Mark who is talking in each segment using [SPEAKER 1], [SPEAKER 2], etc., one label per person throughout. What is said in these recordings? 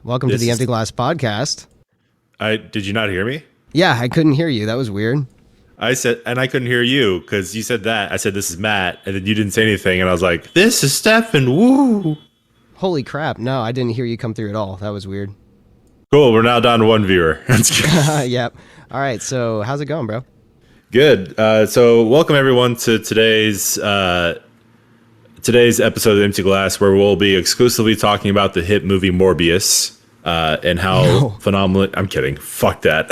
[SPEAKER 1] Welcome to the Empty Glass Podcast.
[SPEAKER 2] Did you not hear me?
[SPEAKER 1] Yeah, I couldn't hear you. That was weird.
[SPEAKER 2] I said, and I couldn't hear you because you said that. I said, this is Matt, and then you didn't say anything, and I was like, this is Stefan, woo.
[SPEAKER 1] Holy crap. No, I didn't hear you come through at all. That was weird.
[SPEAKER 2] Cool, we're now down to one viewer.
[SPEAKER 1] Yep. All right, so how's it going, bro?
[SPEAKER 2] Good. So welcome everyone to today's episode of Empty Glass, where we'll be exclusively talking about the hit movie Morbius and how phenomenal. I'm kidding. Fuck that.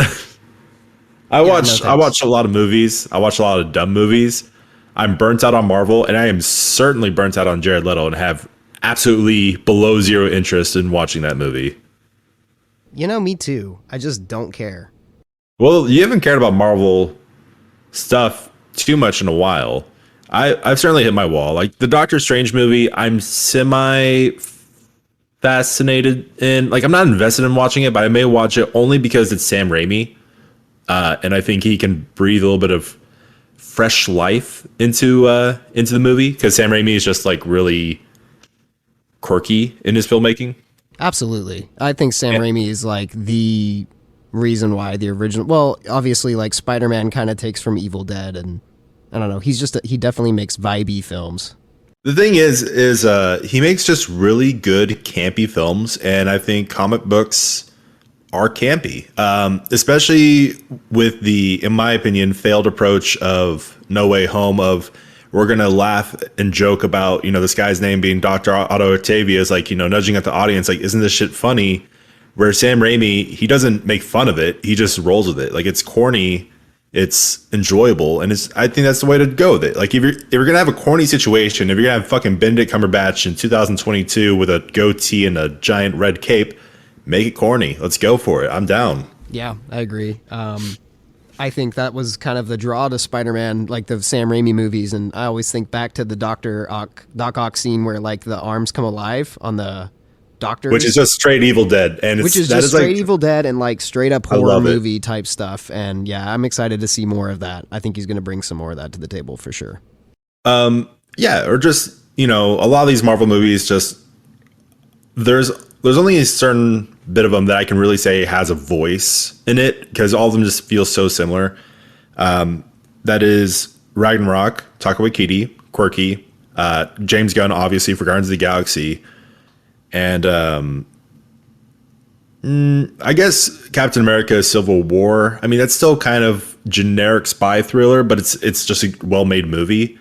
[SPEAKER 2] I watch a lot of movies. I watch a lot of dumb movies. I'm burnt out on Marvel, and I am certainly burnt out on Jared Leto, and have absolutely below zero interest in watching that movie.
[SPEAKER 1] You know, me too. I just don't care.
[SPEAKER 2] Well, you haven't cared about Marvel stuff too much in a while. I've certainly hit my wall. Like the Doctor Strange movie, I'm semi fascinated in. Like I'm not invested in watching it, but I may watch it only because it's Sam Raimi, and I think he can breathe a little bit of fresh life into the movie, because Sam Raimi is just like really quirky in his filmmaking.
[SPEAKER 1] Absolutely. I think Sam Raimi is like the reason why the original, well, obviously like Spider-Man kind of takes from Evil Dead, and I don't know, he definitely makes vibey films.
[SPEAKER 2] The thing is he makes just really good campy films, and I think comic books are campy, especially with the, in my opinion, failed approach of No Way Home of, we're going to laugh and joke about, this guy's name being Dr. Otto Octavius, like, nudging at the audience, like, isn't this shit funny? Where Sam Raimi, he doesn't make fun of it. He just rolls with it. Like, it's corny, it's enjoyable, and I think that's the way to go with it. Like, if you're going to have a corny situation, if you're going to have fucking Benedict Cumberbatch in 2022 with a goatee and a giant red cape, make it corny. Let's go for it. I'm down.
[SPEAKER 1] Yeah, I agree. I think that was kind of the draw to Spider-Man, like the Sam Raimi movies, and I always think back to the Doc Ock scene where like the arms come alive on the doctor,
[SPEAKER 2] which is just straight Evil Dead, and
[SPEAKER 1] Evil Dead and like straight up horror movie type stuff. And yeah, I'm excited to see more of that. I think he's going to bring some more of that to the table for sure.
[SPEAKER 2] Yeah, or just a lot of these Marvel movies, just there's only a certain bit of them that I can really say has a voice in it, because all of them just feel so similar. That is Ragnarok, Taika Waititi, quirky, James Gunn, obviously, for Guardians of the Galaxy, and I guess Captain America: Civil War. I mean, that's still kind of generic spy thriller, but it's just a well-made movie.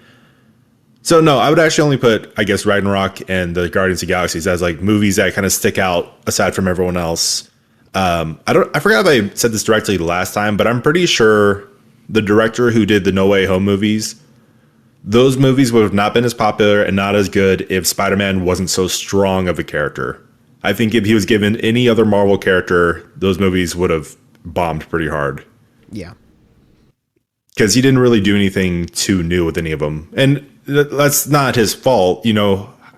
[SPEAKER 2] So no, I would actually only put, I guess, Ragnarok and the Guardians of the Galaxies as like movies that kind of stick out aside from everyone else. I forgot if I said this directly last time, but I'm pretty sure the director who did the No Way Home movies, those movies would have not been as popular and not as good if Spider-Man wasn't so strong of a character. I think if he was given any other Marvel character, those movies would have bombed pretty hard.
[SPEAKER 1] Yeah.
[SPEAKER 2] Because he didn't really do anything too new with any of them. And that's not his fault. You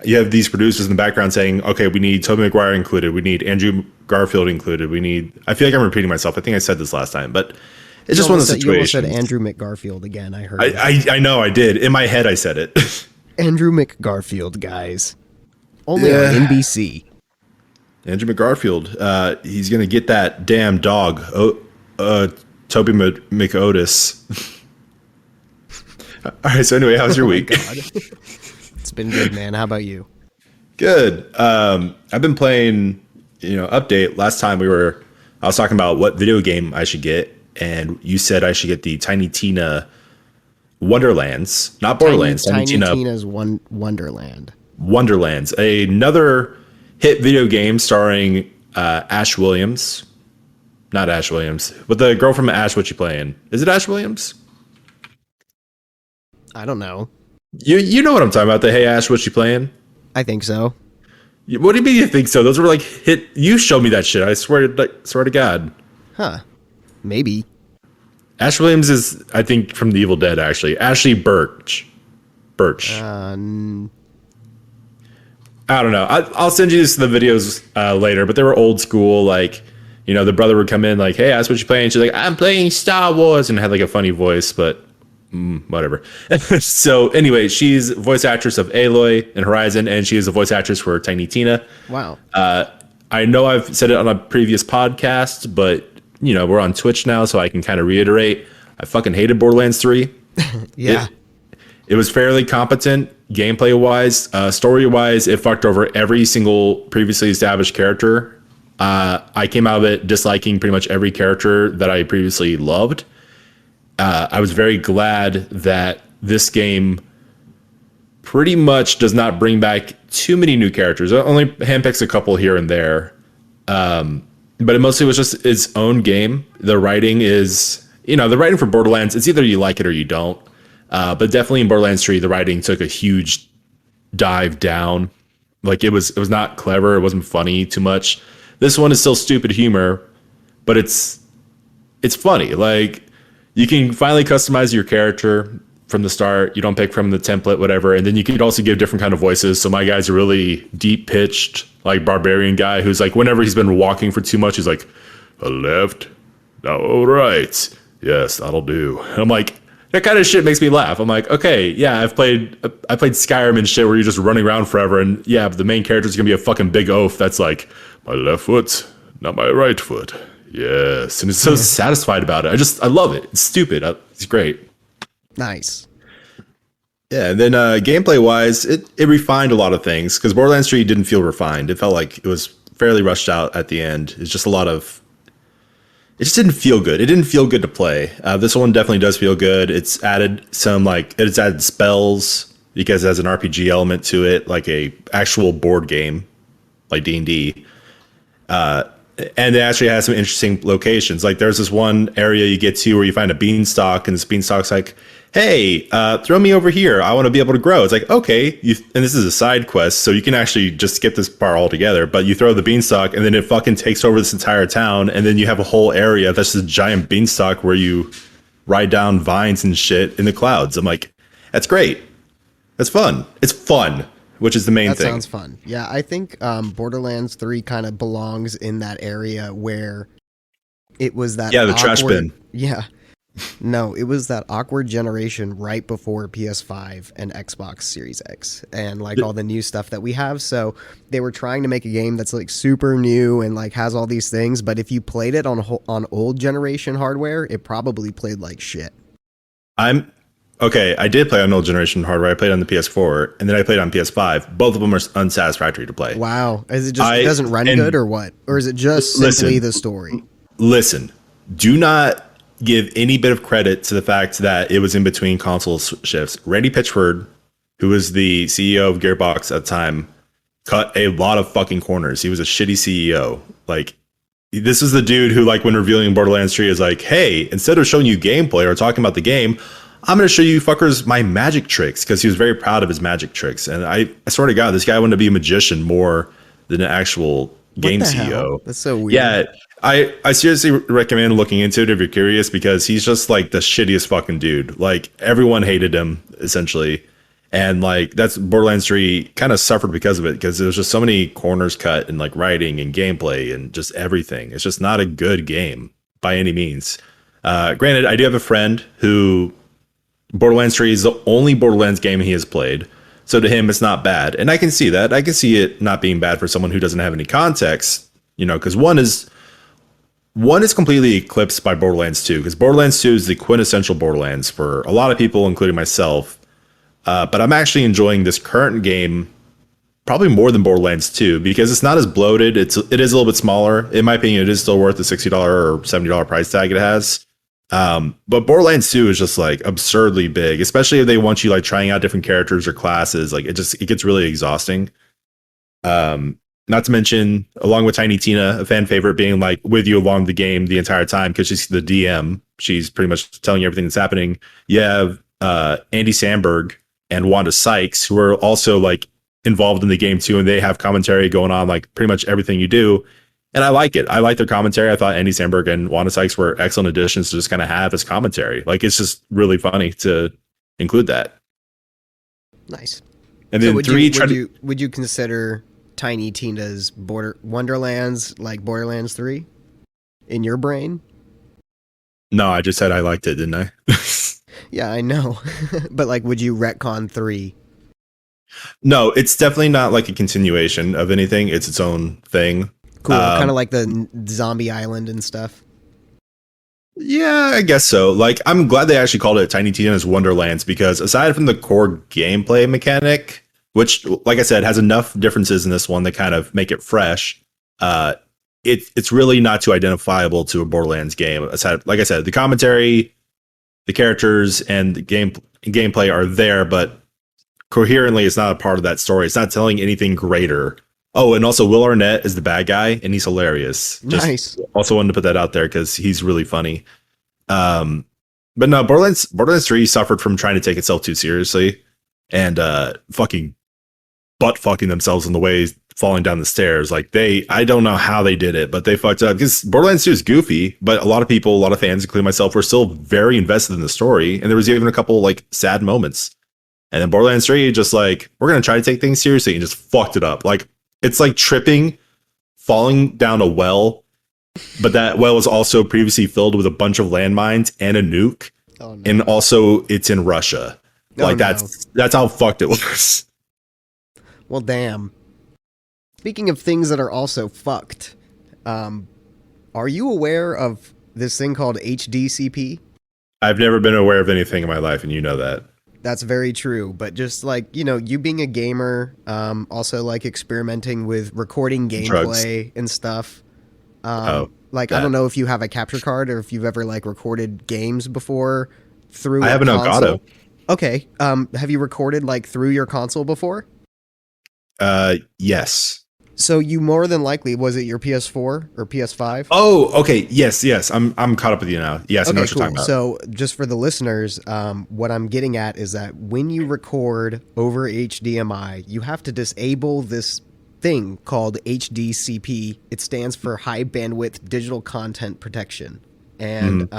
[SPEAKER 2] have these producers in the background saying, okay, we need Tobey Maguire included. We need Andrew Garfield included. I feel like I'm repeating myself. I think I said this last time, but it's just one of the situations.
[SPEAKER 1] You almost said Andrew McGarfield again. I heard
[SPEAKER 2] I know I did. In my head, I said it.
[SPEAKER 1] Andrew McGarfield, guys. Only on NBC. Andrew
[SPEAKER 2] McGarfield. He's going to get that damn dog. Toby McOtis. All right. So anyway, how's your week?
[SPEAKER 1] It's been good, man. How about you?
[SPEAKER 2] Good. I've been playing. Update. Last time I was talking about what video game I should get, and you said I should get the Tiny Tina Wonderlands, not Borderlands.
[SPEAKER 1] Tiny Tina's Wonderland.
[SPEAKER 2] Wonderlands, another hit video game starring Ash Williams. Not Ash Williams, but the girl from Ash. What you playing? Is it Ash Williams?
[SPEAKER 1] I don't know.
[SPEAKER 2] You know what I'm talking about? The Hey Ash, what you playing?
[SPEAKER 1] I think so.
[SPEAKER 2] What do you mean you think so? Those were like hit. You showed me that shit. I swear to God.
[SPEAKER 1] Huh? Maybe.
[SPEAKER 2] Ash Williams is, I think, from the Evil Dead. Actually, Ashley Birch.
[SPEAKER 1] I
[SPEAKER 2] don't know. I'll send you the videos later, but they were old school. Like, the brother would come in like, "Hey, ask what you playing." She's like, "I'm playing Star Wars," and had like a funny voice, but whatever. So anyway, she's voice actress of Aloy in Horizon, and she is a voice actress for Tiny Tina.
[SPEAKER 1] Wow.
[SPEAKER 2] I know I've said it on a previous podcast, but we're on Twitch now, so I can kind of reiterate. I fucking hated Borderlands 3.
[SPEAKER 1] Yeah.
[SPEAKER 2] It was fairly competent gameplay wise, story wise. It fucked over every single previously established character. I came out of it disliking pretty much every character that I previously loved. I was very glad that this game pretty much does not bring back too many new characters. It only handpicks a couple here and there. But it mostly was just its own game. The writing is, the writing for Borderlands, it's either you like it or you don't. But definitely in Borderlands 3, the writing took a huge dive down. Like it was not clever. It wasn't funny too much. This one is still stupid humor, but it's funny. Like you can finally customize your character from the start. You don't pick from the template, whatever. And then you could also give different kind of voices. So my guy's a really deep pitched, like barbarian guy who's like, whenever he's been walking for too much, he's like, a left, now all right. Yes, that'll do. And I'm like, that kind of shit makes me laugh. I'm like, okay, yeah, I played Skyrim and shit where you're just running around forever. And yeah, but the main character's gonna be a fucking big oaf that's like, my left foot, not my right foot. Yes. And it's so satisfied about it. I love it. It's stupid. It's great.
[SPEAKER 1] Nice.
[SPEAKER 2] Yeah, and then gameplay wise, it refined a lot of things because Borderlands 3 didn't feel refined. It felt like it was fairly rushed out at the end. It's just it just didn't feel good. It didn't feel good to play. This one definitely does feel good. It's added it's added spells because it has an RPG element to it, like a actual board game, like D&D. And it actually has some interesting locations. Like there's this one area you get to where you find a beanstalk, and this beanstalk's like, hey, throw me over here. I want to be able to grow. It's like, okay. And this is a side quest, so you can actually just skip this part altogether. But you throw the beanstalk, and then it fucking takes over this entire town. And then you have a whole area that's a giant beanstalk where you ride down vines and shit in the clouds. I'm like, that's great. That's fun. It's fun, which is the main thing.
[SPEAKER 1] That sounds fun. Yeah, I think Borderlands 3 kind of belongs in that area where it was that
[SPEAKER 2] the trash bin.
[SPEAKER 1] Yeah. No, it was that awkward generation right before PS5 and Xbox Series X and like all the new stuff that we have. So they were trying to make a game that's like super new and like has all these things. But if you played it on old generation hardware, it probably played like shit.
[SPEAKER 2] Okay, I did play on old generation hardware. I played on the PS4 and then I played on PS5. Both of them are unsatisfactory to play.
[SPEAKER 1] Wow. Is it just it doesn't run good or what? Or is it just simply the story?
[SPEAKER 2] Listen, do not give any bit of credit to the fact that it was in between console shifts. Randy Pitchford, who was the CEO of Gearbox at the time, cut a lot of fucking corners. He was a shitty CEO. Like, this is the dude who, like, when revealing Borderlands 3 is like, hey, instead of showing you gameplay or talking about the game, I'm going to show you fuckers my magic tricks, because he was very proud of his magic tricks. And I swear to God, this guy wanted to be a magician more than an actual game CEO.
[SPEAKER 1] Hell? That's so weird.
[SPEAKER 2] Yeah, I seriously recommend looking into it if you're curious, because he's just like the shittiest fucking dude. Like everyone hated him essentially. And like that's Borderlands 3 kind of suffered because of it, because there's just so many corners cut in like writing and gameplay and just everything. It's just not a good game by any means. Granted, I do have a friend who Borderlands 3 is the only Borderlands game he has played. So to him, it's not bad. And I can see that. I can see it not being bad for someone who doesn't have any context, because one is completely eclipsed by Borderlands 2, because Borderlands 2 is the quintessential Borderlands for a lot of people, including myself. But I'm actually enjoying this current game probably more than Borderlands 2, because it's not as bloated. It is a little bit smaller. In my opinion, it is still worth the $60 or $70 price tag it has. But Borderlands 2 is just like absurdly big, especially if they want you like trying out different characters or classes. Like it gets really exhausting. Not to mention, along with Tiny Tina, a fan favorite, being like with you along the game the entire time, because she's the DM. She's pretty much telling you everything that's happening. You have Andy Samberg and Wanda Sykes, who are also like involved in the game too, and they have commentary going on like pretty much everything you do. And I like it. I like their commentary. I thought Andy Samberg and Wanda Sykes were excellent additions to just kind of have as commentary. Like it's just really funny to include that.
[SPEAKER 1] Nice.
[SPEAKER 2] And then
[SPEAKER 1] would you consider Tiny Tina's Wonderlands like Borderlands 3 in your brain?
[SPEAKER 2] No, I just said I liked it, didn't I?
[SPEAKER 1] Yeah, I know. But like, would you retcon 3?
[SPEAKER 2] No, it's definitely not like a continuation of anything. It's its own thing.
[SPEAKER 1] Cool, kind of like the Zombie Island and stuff.
[SPEAKER 2] Yeah, I guess so. Like, I'm glad they actually called it Tiny Tina's Wonderlands because aside from the core gameplay mechanic, which, like I said, has enough differences in this one that kind of make it fresh, it's really not too identifiable to a Borderlands game. Aside, like I said, the commentary, the characters, and the gameplay are there, but coherently, it's not a part of that story. It's not telling anything greater. Oh, and also Will Arnett is the bad guy, and he's hilarious.
[SPEAKER 1] Nice.
[SPEAKER 2] Also wanted to put that out there because he's really funny. But no, Borderlands 3 suffered from trying to take itself too seriously and fucking butt fucking themselves in the way falling down the stairs. Like I don't know how they did it, but they fucked up because Borderlands 2 is goofy, but a lot of fans, including myself, were still very invested in the story, and there was even a couple like sad moments. And then Borderlands 3 just like, we're gonna try to take things seriously and just fucked it up. Like it's like tripping, falling down a well, but that well was also previously filled with a bunch of landmines and a nuke. Oh, no. And also it's in Russia. Like that's how fucked it was.
[SPEAKER 1] Well, damn. Speaking of things that are also fucked, are you aware of this thing called HDCP?
[SPEAKER 2] I've never been aware of anything in my life, and you know that.
[SPEAKER 1] That's very true, but just like, you being a gamer, also like experimenting with recording gameplay and stuff. I don't know if you have a capture card or if you've ever like recorded games before through
[SPEAKER 2] I have an
[SPEAKER 1] console.
[SPEAKER 2] Elgato.
[SPEAKER 1] Okay. Have you recorded like through your console before?
[SPEAKER 2] Yes.
[SPEAKER 1] So you more than likely, was it your PS4 or PS5?
[SPEAKER 2] Oh, okay. Yes. I'm caught up with you now. Yes, okay, I know what you're talking about.
[SPEAKER 1] So just for the listeners, what I'm getting at is that when you record over HDMI, you have to disable this thing called HDCP. It stands for High Bandwidth Digital Content Protection. And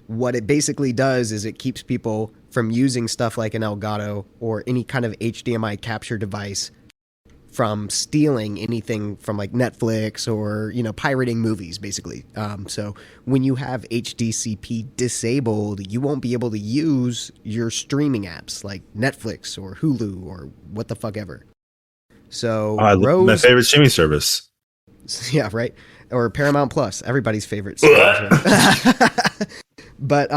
[SPEAKER 1] what it basically does is it keeps people from using stuff like an Elgato or any kind of HDMI capture device from stealing anything from like Netflix or, pirating movies, basically. So when you have HDCP disabled, you won't be able to use your streaming apps like Netflix or Hulu or what the fuck ever. So
[SPEAKER 2] my favorite streaming service.
[SPEAKER 1] Yeah, right. Or Paramount Plus, everybody's favorite service. But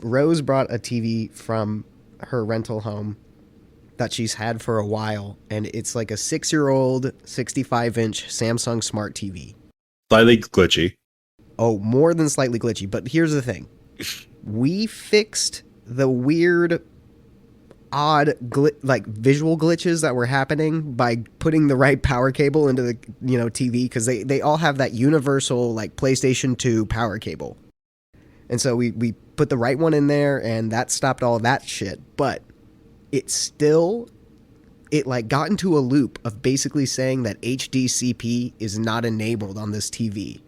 [SPEAKER 1] Rose brought a TV from her rental home that she's had for a while, and it's like a 6-year-old 65-inch Samsung Smart TV.
[SPEAKER 2] Slightly glitchy.
[SPEAKER 1] Oh, more than slightly glitchy, but here's the thing. We fixed the weird, odd, visual glitches that were happening by putting the right power cable into the, TV, because they all have that universal, like, PlayStation 2 power cable. And so we put the right one in there, and that stopped all that shit, but it like got into a loop of basically saying that HDCP is not enabled on this TV.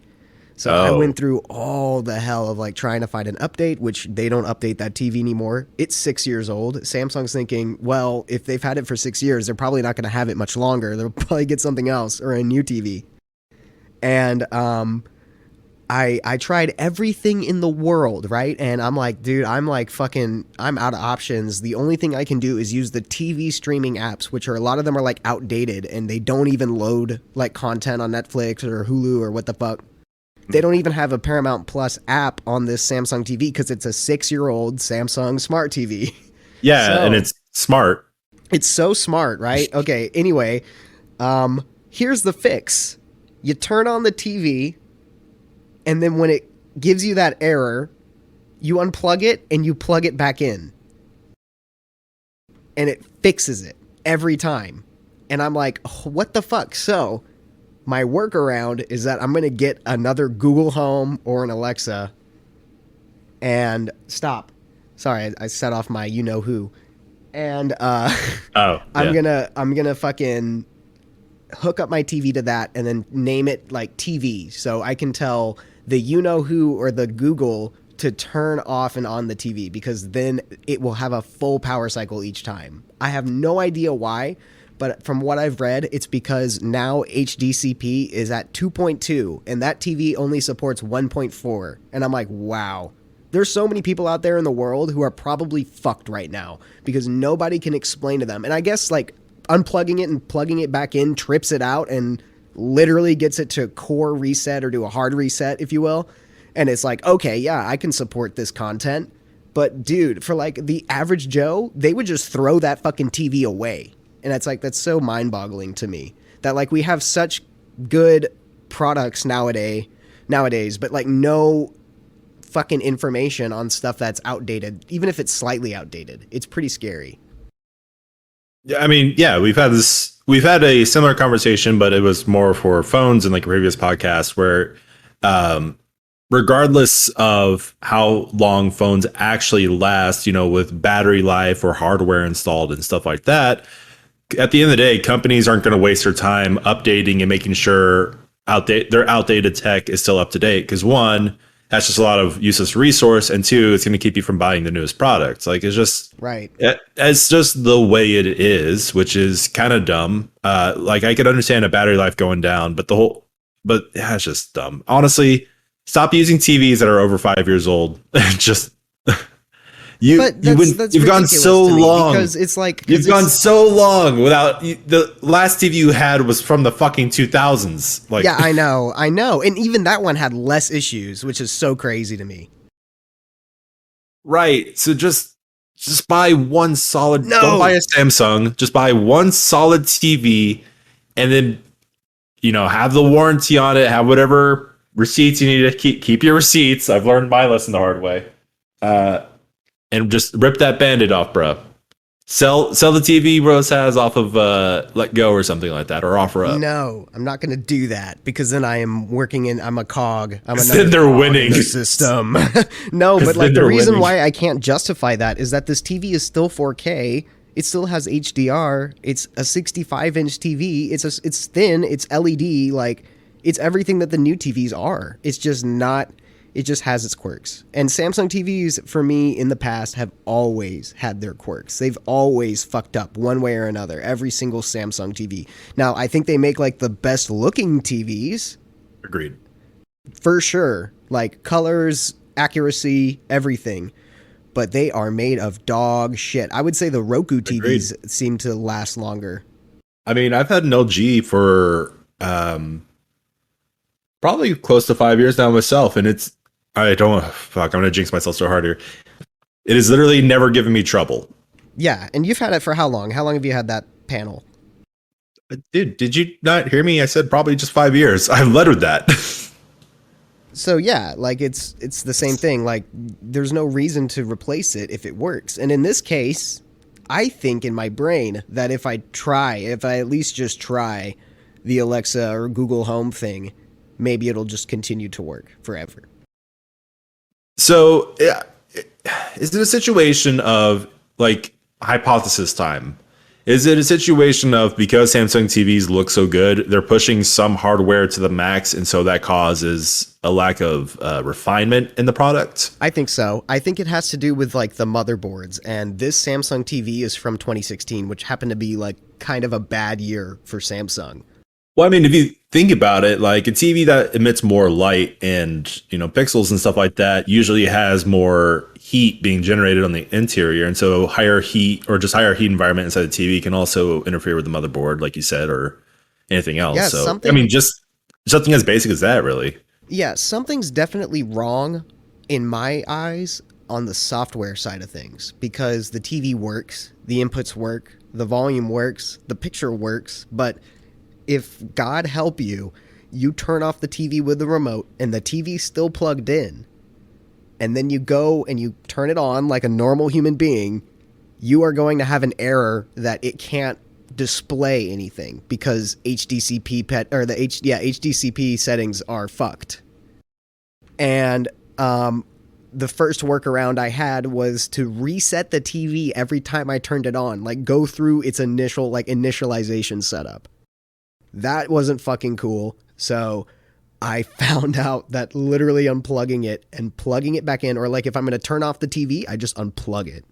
[SPEAKER 1] So I went through all the hell of like trying to find an update, which they don't update that TV anymore. It's 6 years old. Samsung's thinking, well, if they've had it for 6 years, they're probably not going to have it much longer. They'll probably get something else or a new TV. And I tried everything in the world, right? And I'm like, dude, I'm out of options. The only thing I can do is use the TV streaming apps, which are a lot of them are like outdated and they don't even load like content on Netflix or Hulu or what the fuck. They don't even have a Paramount Plus app on this Samsung TV because it's a 6-year-old Samsung Smart TV.
[SPEAKER 2] Yeah, and it's smart.
[SPEAKER 1] It's so smart, right? Okay, anyway, here's the fix. You turn on the TV, and then when it gives you that error, you unplug it and you plug it back in. And it fixes it every time. And I'm like, oh, what the fuck? So my workaround is that I'm going to get another Google Home or an Alexa and stop. Sorry, I set off my you-know-who. And I'm gonna fucking hook up my TV to that and then name it like TV. So I can tell the you-know-who or the Google to turn off and on the TV, because then it will have a full power cycle each time. I have no idea why, but from what I've read, it's because now HDCP is at 2.2 and that TV only supports 1.4. And I'm like, wow. There's so many people out there in the world who are probably fucked right now because nobody can explain to them. And I guess like unplugging it and plugging it back in trips it out and literally gets it to core reset or do a hard reset, if you will. And it's like, okay, yeah, I can support this content. But dude, for like the average Joe, they would just throw that fucking TV away. And that's so mind-boggling to me that like we have such good products nowadays, but like no fucking information on stuff that's outdated, even if it's slightly outdated. It's pretty scary.
[SPEAKER 2] Yeah, I mean, yeah, we've had a similar conversation, but it was more for phones in like a previous podcast where, regardless of how long phones actually last, with battery life or hardware installed and stuff like that, at the end of the day, companies aren't going to waste their time updating and making sure their outdated tech is still up to date. Because one, that's just a lot of useless resource, and two, it's going to keep you from buying the newest products. Like it's just
[SPEAKER 1] right.
[SPEAKER 2] It's just the way it is, which is kind of dumb. Like I could understand a battery life going down, but yeah, it's just dumb. Honestly, stop using TVs that are over 5 years old. Just you've gone so long
[SPEAKER 1] because it's like
[SPEAKER 2] you've gone so long without the last TV you had was from the fucking 2000s. Like,
[SPEAKER 1] yeah, I know, and even that one had less issues, which is so crazy to me.
[SPEAKER 2] Right, so just buy one solid.
[SPEAKER 1] No.
[SPEAKER 2] Don't buy a Samsung. Just buy one solid TV, and then have the warranty on it. Have whatever receipts you need to keep your receipts. I've learned my lesson the hard way. And just rip that Band-Aid off, bro. Sell the TV Rose has off of Let Go or something like that, or OfferUp.
[SPEAKER 1] No, I'm not going to do that because then I'm a cog.
[SPEAKER 2] Then they're winning
[SPEAKER 1] in the system. No, but like the reason why I can't justify that is that this TV is still 4K. It still has HDR. It's a 65-inch TV. It's thin. It's LED. Like it's everything that the new TVs are. It's just not. It just has its quirks. And Samsung TVs, for me, in the past, have always had their quirks. They've always fucked up one way or another, every single Samsung TV. Now, I think they make, like, the best-looking TVs.
[SPEAKER 2] Agreed.
[SPEAKER 1] For sure. Like, colors, accuracy, everything. But they are made of dog shit. I would say the Roku TVs seem to last longer.
[SPEAKER 2] I mean, I've had an LG for probably close to 5 years now myself, and I'm gonna jinx myself so hard here. It has literally never given me trouble.
[SPEAKER 1] Yeah, and you've had it for how long? How long have you had that panel?
[SPEAKER 2] Dude, did you not hear me? I said probably just 5 years. I've led with that.
[SPEAKER 1] So yeah, like it's the same thing. Like there's no reason to replace it if it works. And in this case, I think in my brain that if I at least just try the Alexa or Google Home thing, maybe it'll just continue to work forever.
[SPEAKER 2] So, is it a situation of like hypothesis time? Is it a situation of because Samsung TVs look so good, they're pushing some hardware to the max, and so that causes a lack of refinement in the product?
[SPEAKER 1] I think so. I think it has to do with like the motherboards, and this Samsung TV is from 2016, which happened to be like kind of a bad year for Samsung.
[SPEAKER 2] Well, I mean, if you think about it, like a TV that emits more light and, pixels and stuff like that usually has more heat being generated on the interior. And so higher heat or just higher heat environment inside the TV can also interfere with the motherboard, like you said, or anything else.
[SPEAKER 1] Yeah,
[SPEAKER 2] so, I mean, just something as basic as that, really.
[SPEAKER 1] Yeah, something's definitely wrong in my eyes on the software side of things because the TV works, the inputs work, the volume works, the picture works, but if God help you, you turn off the TV with the remote and the TV's still plugged in, and then you go and you turn it on like a normal human being, you are going to have an error that it can't display anything because HDCP settings are fucked. And the first workaround I had was to reset the TV every time I turned it on, like go through its initial initialization setup. That wasn't fucking cool. So I found out that literally unplugging it and plugging it back in, or like if I'm going to turn off the TV, I just unplug it.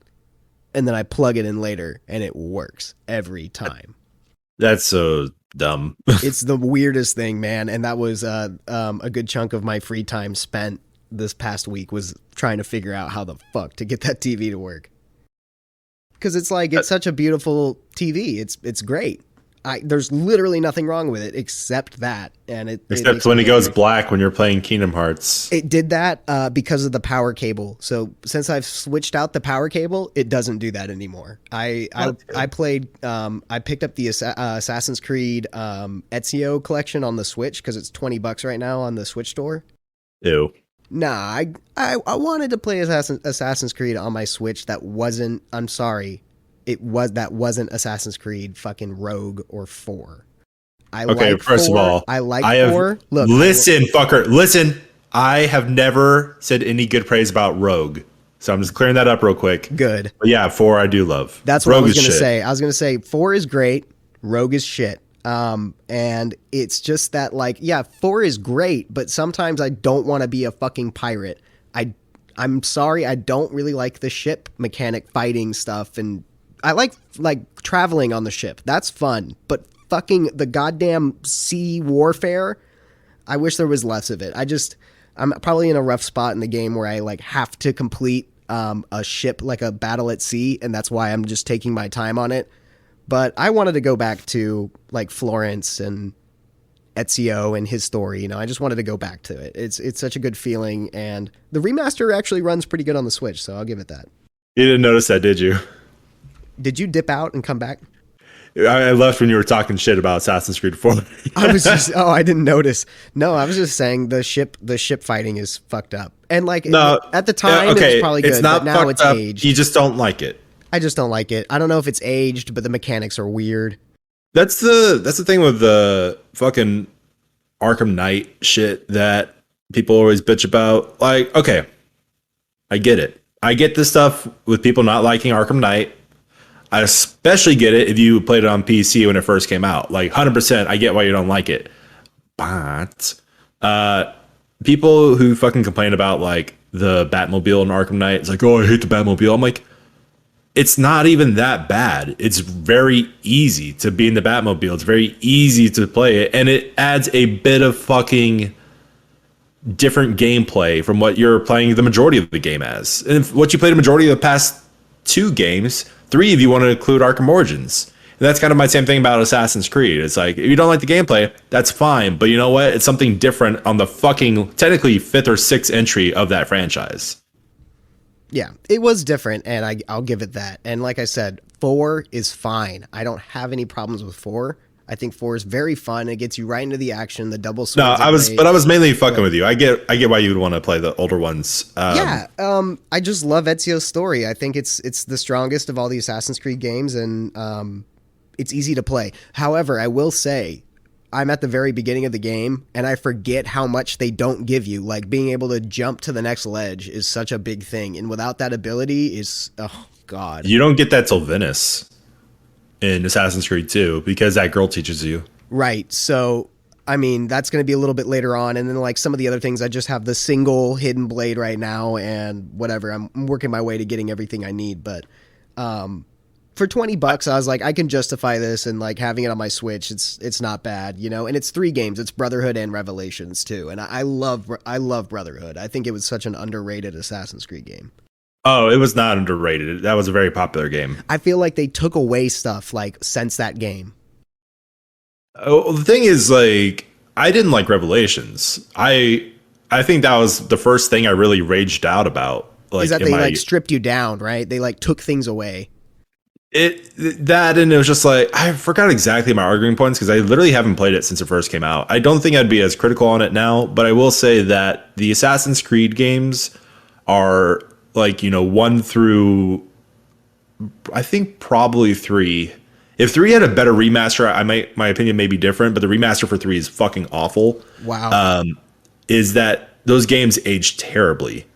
[SPEAKER 1] And then I plug it in later and it works every time.
[SPEAKER 2] That's so dumb.
[SPEAKER 1] It's the weirdest thing, man. And that was a good chunk of my free time spent this past week was trying to figure out how the fuck to get that TV to work. Because it's like, it's such a beautiful TV. It's great. There's literally nothing wrong with it except that, and it
[SPEAKER 2] Except
[SPEAKER 1] makes
[SPEAKER 2] when
[SPEAKER 1] me
[SPEAKER 2] it goes
[SPEAKER 1] angry.
[SPEAKER 2] black when you're playing Kingdom Hearts.
[SPEAKER 1] It did that because of the power cable. So since I've switched out the power cable, it doesn't do that anymore. I played. I picked up the Assassin's Creed Ezio collection on the Switch because it's $20 right now on the Switch store.
[SPEAKER 2] Ew.
[SPEAKER 1] Nah, I wanted to play Assassin's Creed on my Switch. That wasn't. I'm sorry. That wasn't Assassin's Creed fucking Rogue or 4.
[SPEAKER 2] Okay, first of all,
[SPEAKER 1] I like
[SPEAKER 2] I have
[SPEAKER 1] 4. Look,
[SPEAKER 2] listen, fucker, listen. I have never said any good praise about Rogue, so I'm just clearing that up real quick.
[SPEAKER 1] Good.
[SPEAKER 2] But yeah, 4 I do love.
[SPEAKER 1] That's what
[SPEAKER 2] Rogue
[SPEAKER 1] I was
[SPEAKER 2] is
[SPEAKER 1] gonna
[SPEAKER 2] shit.
[SPEAKER 1] say. I was gonna say 4 is great. Rogue is shit. And it's just that, like, yeah, 4 is great, but sometimes I don't want to be a fucking pirate. I'm sorry, I don't really like the ship mechanic fighting stuff, and I like traveling on the ship. That's fun, but fucking the goddamn sea warfare, I wish there was less of it. I'm probably in a rough spot in the game where I like have to complete a ship, like a battle at sea, and that's why I'm just taking my time on it. But I wanted to go back to like Florence and Ezio and his story. You know, I just wanted to go back to it. It's such a good feeling, and the remaster actually runs pretty good on the Switch, so I'll give it that.
[SPEAKER 2] You didn't notice that, did you?
[SPEAKER 1] Did you dip out and come back?
[SPEAKER 2] I left when you were talking shit about Assassin's Creed 4.
[SPEAKER 1] I was just I didn't notice. No, I was just saying the ship fighting is fucked up. And like
[SPEAKER 2] No,
[SPEAKER 1] at the time it was probably good,
[SPEAKER 2] it's not
[SPEAKER 1] but now
[SPEAKER 2] fucked
[SPEAKER 1] it's
[SPEAKER 2] up.
[SPEAKER 1] aged.
[SPEAKER 2] You just don't like it.
[SPEAKER 1] I just don't like it. I don't know if it's aged, but the mechanics are weird.
[SPEAKER 2] That's the thing with the fucking Arkham Knight shit that people always bitch about. Like, okay, I get it. I get this stuff with people not liking Arkham Knight. I especially get it if you played it on PC when it first came out. Like 100%, I get why you don't like it. But people who fucking complain about like the Batmobile in Arkham Knight, it's like, oh, I hate the Batmobile. I'm like, it's not even that bad. It's very easy to be in the Batmobile. It's very easy to play it, and it adds a bit of fucking different gameplay from what you're playing the majority of the game as. And if what you played the majority of the past 2 games, 3 if you want to include Arkham Origins. And that's kind of my same thing about Assassin's Creed. It's like, if you don't like the gameplay, that's fine. But you know what? It's something different on the fucking technically 5th or 6th entry of that franchise.
[SPEAKER 1] Yeah, it was different, and I'll give it that. And like I said, 4 is fine. I don't have any problems with 4. I think 4 is very fun. It gets you right into the action. The double swords.
[SPEAKER 2] No,
[SPEAKER 1] are great.
[SPEAKER 2] I was mainly fucking with you. I get why you would want to play the older ones.
[SPEAKER 1] I just love Ezio's story. I think it's the strongest of all the Assassin's Creed games, and it's easy to play. However, I will say, I'm at the very beginning of the game, and I forget how much they don't give you. Like, being able to jump to the next ledge is such a big thing, and without that ability is, oh god.
[SPEAKER 2] You don't get that till Venice in Assassin's Creed 2 because that girl teaches you.
[SPEAKER 1] Right. So, I mean, that's going to be a little bit later on. And then, like, some of the other things, I just have the single hidden blade right now and whatever. I'm working my way to getting everything I need. But for $20, I was like, I can justify this, and, like, having it on my Switch, it's not bad, you know? And it's 3 games. It's Brotherhood and Revelations, too. And I love Brotherhood. I think it was such an underrated Assassin's Creed game.
[SPEAKER 2] Oh, it was not underrated. That was a very popular game.
[SPEAKER 1] I feel like they took away stuff, like, since that game.
[SPEAKER 2] Oh, the thing is, like, I didn't like Revelations. I think that was the first thing I really raged out about. Like,
[SPEAKER 1] Is that they, like, stripped you down, right? They, like, took things away.
[SPEAKER 2] And it was just like, I forgot exactly my arguing points because I literally haven't played it since it first came out. I don't think I'd be as critical on it now, but I will say that the Assassin's Creed games are, like, you know, 1 through, I think probably 3. If 3 had a better remaster, my opinion may be different, but the remaster for 3 is fucking awful.
[SPEAKER 1] Wow.
[SPEAKER 2] Is that those games age terribly.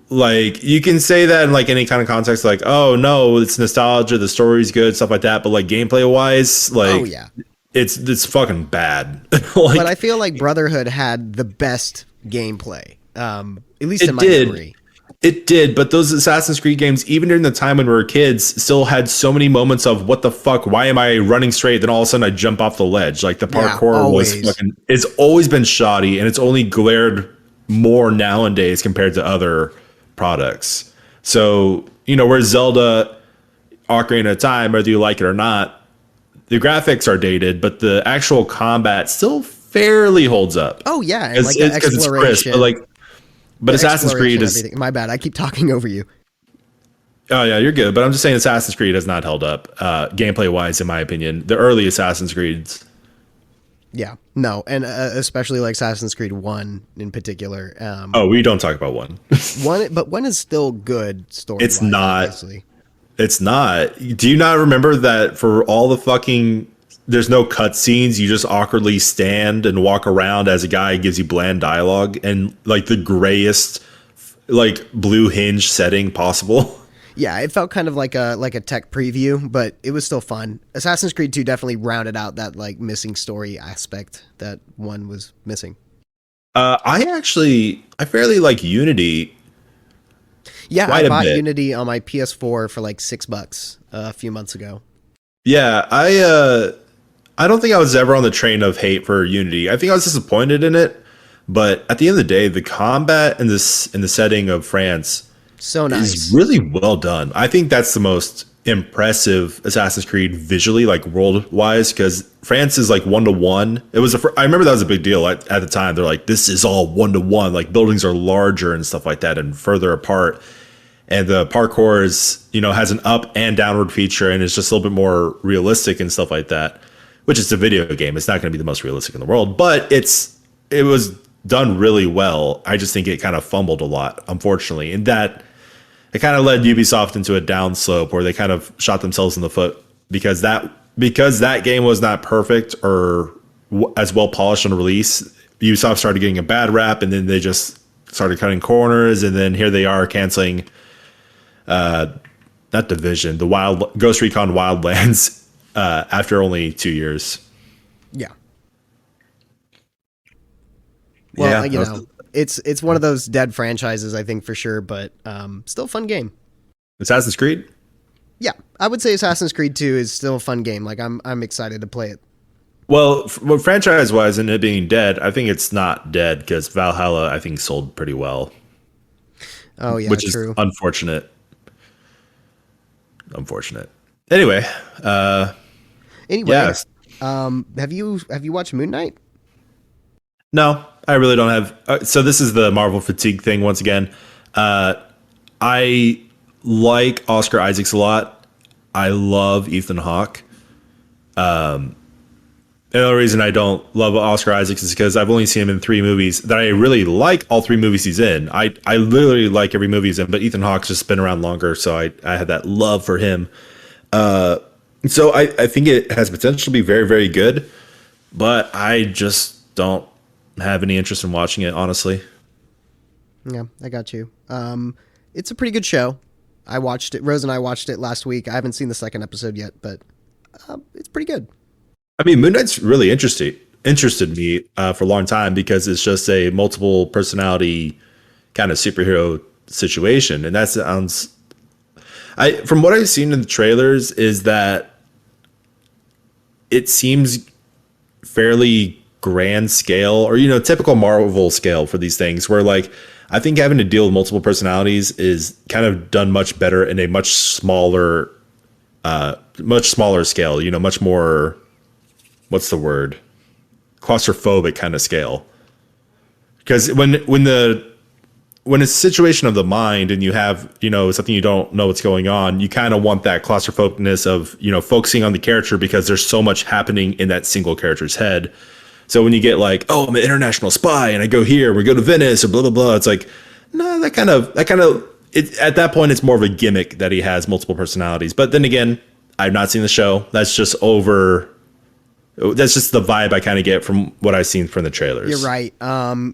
[SPEAKER 2] Like, you can say that in like any kind of context, like, oh no, it's nostalgia, the story's good, stuff like that, but like gameplay wise, like,
[SPEAKER 1] oh yeah,
[SPEAKER 2] it's fucking bad.
[SPEAKER 1] Like, but I feel like Brotherhood had the best gameplay, at least in my memory.
[SPEAKER 2] It did, but those Assassin's Creed games, even during the time when we were kids, still had so many moments of what the fuck, why am I running straight? Then all of a sudden I jump off the ledge. Like, the parkour was fucking, it's always been shoddy, and it's only glared more nowadays compared to other products. So, you know, where Zelda, Ocarina of Time, whether you like it or not, the graphics are dated, but the actual combat still fairly holds up.
[SPEAKER 1] Oh yeah, and like the
[SPEAKER 2] Because it's crisp,
[SPEAKER 1] exploration,
[SPEAKER 2] but like, but Assassin's Creed is.
[SPEAKER 1] everything. My bad, I keep talking over you.
[SPEAKER 2] Oh yeah, you're good. But I'm just saying Assassin's Creed has not held up gameplay wise, in my opinion. The early Assassin's Creeds.
[SPEAKER 1] Yeah, no, and especially like Assassin's Creed 1 in particular.
[SPEAKER 2] Oh, we don't talk about one.
[SPEAKER 1] But one is still good story.
[SPEAKER 2] It's not.
[SPEAKER 1] Obviously.
[SPEAKER 2] It's not. Do you not remember that for all the fucking there's no cutscenes, you just awkwardly stand and walk around as a guy gives you bland dialogue and like the grayest like blue hinge setting possible.
[SPEAKER 1] Yeah, it felt kind of like a tech preview, but it was still fun. Assassin's Creed 2 definitely rounded out that like missing story aspect that one was missing.
[SPEAKER 2] I fairly like Unity.
[SPEAKER 1] Yeah,
[SPEAKER 2] Quite
[SPEAKER 1] I
[SPEAKER 2] a
[SPEAKER 1] bought
[SPEAKER 2] bit.
[SPEAKER 1] Unity on my PS4 for like $6 a few months ago.
[SPEAKER 2] Yeah, I don't think I was ever on the train of hate for Unity. I think I was disappointed in it, but at the end of the day, the combat in the setting of France
[SPEAKER 1] So nice.
[SPEAKER 2] is really well done. I think that's the most impressive Assassin's Creed visually, like world wise, because France is like 1-to-1. It was I remember that was a big deal at the time. They're like, this is all 1-to-1. Like buildings are larger and stuff like that and further apart. And the parkour is, has an up and downward feature and it's just a little bit more realistic and stuff like that, which is a video game. It's not going to be the most realistic in the world, but it was done really well. I just think it kind of fumbled a lot, unfortunately, in that it kind of led Ubisoft into a downslope where they kind of shot themselves in the foot because that game was not perfect or as well polished on release. Ubisoft started getting a bad rap and then they just started cutting corners and then here they are canceling not Division, the Ghost Recon Wildlands after only 2 years.
[SPEAKER 1] Yeah. Well,
[SPEAKER 2] Yeah,
[SPEAKER 1] it's one of those dead franchises, I think for sure, but still a fun game.
[SPEAKER 2] Assassin's Creed.
[SPEAKER 1] Yeah, I would say Assassin's Creed 2 is still a fun game. Like I'm excited to play it.
[SPEAKER 2] Well, franchise wise and it being dead, I think it's not dead because Valhalla I think sold pretty well.
[SPEAKER 1] Oh yeah,
[SPEAKER 2] which
[SPEAKER 1] true.
[SPEAKER 2] is unfortunate. Anyway,
[SPEAKER 1] Anyway,
[SPEAKER 2] yes.
[SPEAKER 1] have you watched Moon Knight?
[SPEAKER 2] No, I really don't have. So this is the Marvel fatigue thing once again. I like Oscar Isaacs a lot. I love Ethan Hawke. The only reason I don't love Oscar Isaacs is because I've only seen him in 3 movies that I really like. All 3 movies he's in. I literally like every movie he's in. But Ethan Hawke's just been around longer, so I had that love for him. So I think it has potential to be very, very good. But I just don't have any interest in watching it, honestly.
[SPEAKER 1] Yeah, I got you. It's a pretty good show. I watched it. Rose and I watched it last week. I haven't seen the second episode yet, but it's pretty good.
[SPEAKER 2] I mean, Moon Knight's really interested me for a long time because it's just a multiple personality kind of superhero situation, and that sounds. From what I've seen in the trailers, is that it seems fairly grand scale, or typical Marvel scale for these things, where like I think having to deal with multiple personalities is kind of done much better in a much smaller scale. Much more. What's the word? Claustrophobic kind of scale. Because when it's a situation of the mind and you have, something you don't know what's going on, you kind of want that claustrophobicness of, focusing on the character because there's so much happening in that single character's head. So when you get like, oh, I'm an international spy and I go here, we go to Venice or blah, blah, blah. It's like, no, at that point, it's more of a gimmick that he has multiple personalities. But then again, I've not seen the show. That's just the vibe I kind of get from what I've seen from the trailers.
[SPEAKER 1] You're right.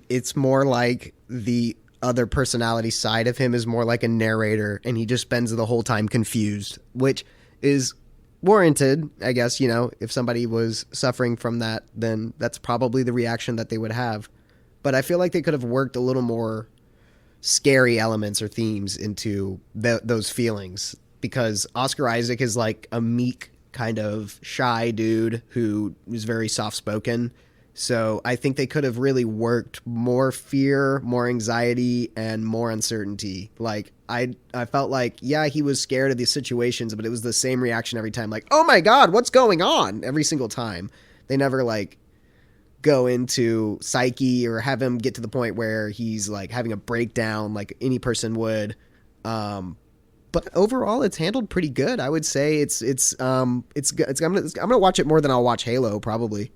[SPEAKER 1] It's more like the other personality side of him is more like a narrator, and he just spends the whole time confused, which is warranted, I guess. If somebody was suffering from that, then that's probably the reaction that they would have. But I feel like they could have worked a little more scary elements or themes into those feelings, because Oscar Isaac is like a meek, kind of shy dude who is very soft-spoken. So I think they could have really worked more fear, more anxiety, and more uncertainty. Like I felt like, yeah, he was scared of these situations, but it was the same reaction every time. Like, oh my God, what's going on? Every single time. They never like go into psyche or have him get to the point where he's like having a breakdown like any person would. But overall, it's handled pretty good. I would say it's I'm gonna watch it more than I'll watch Halo probably.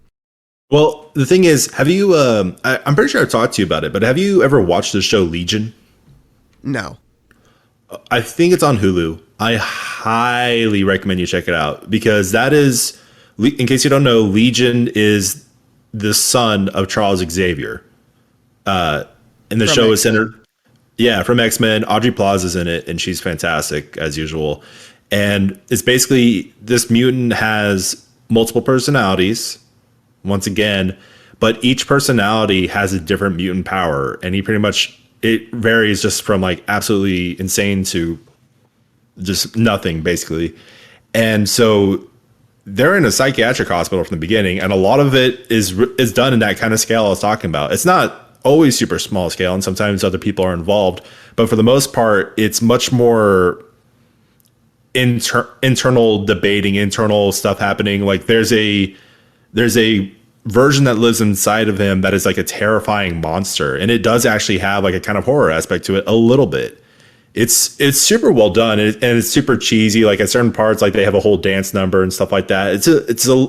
[SPEAKER 2] Well, the thing is, have you? I'm pretty sure I've talked to you about it, but have you ever watched the show Legion?
[SPEAKER 1] No.
[SPEAKER 2] I think it's on Hulu. I highly recommend you check it out because that is, in case you don't know, Legion is the son of Charles Xavier. And the
[SPEAKER 1] From
[SPEAKER 2] show is
[SPEAKER 1] X-Men.
[SPEAKER 2] centered, yeah, from X-Men. Audrey Plaza's in it, and she's fantastic as usual. And it's basically this mutant has multiple personalities, once again, but each personality has a different mutant power, and he pretty much, it varies just from like absolutely insane to just nothing, basically. And so they're in a psychiatric hospital from the beginning, and a lot of it is done in that kind of scale I was talking about. It's not always super small scale, and sometimes other people are involved, but for the most part, it's much more internal debating, internal stuff happening. Like there's a version that lives inside of him that is like a terrifying monster, and it does actually have like a kind of horror aspect to it a little bit. It's super well done, and it's super cheesy. Like at certain parts, like they have a whole dance number and stuff like that. It's a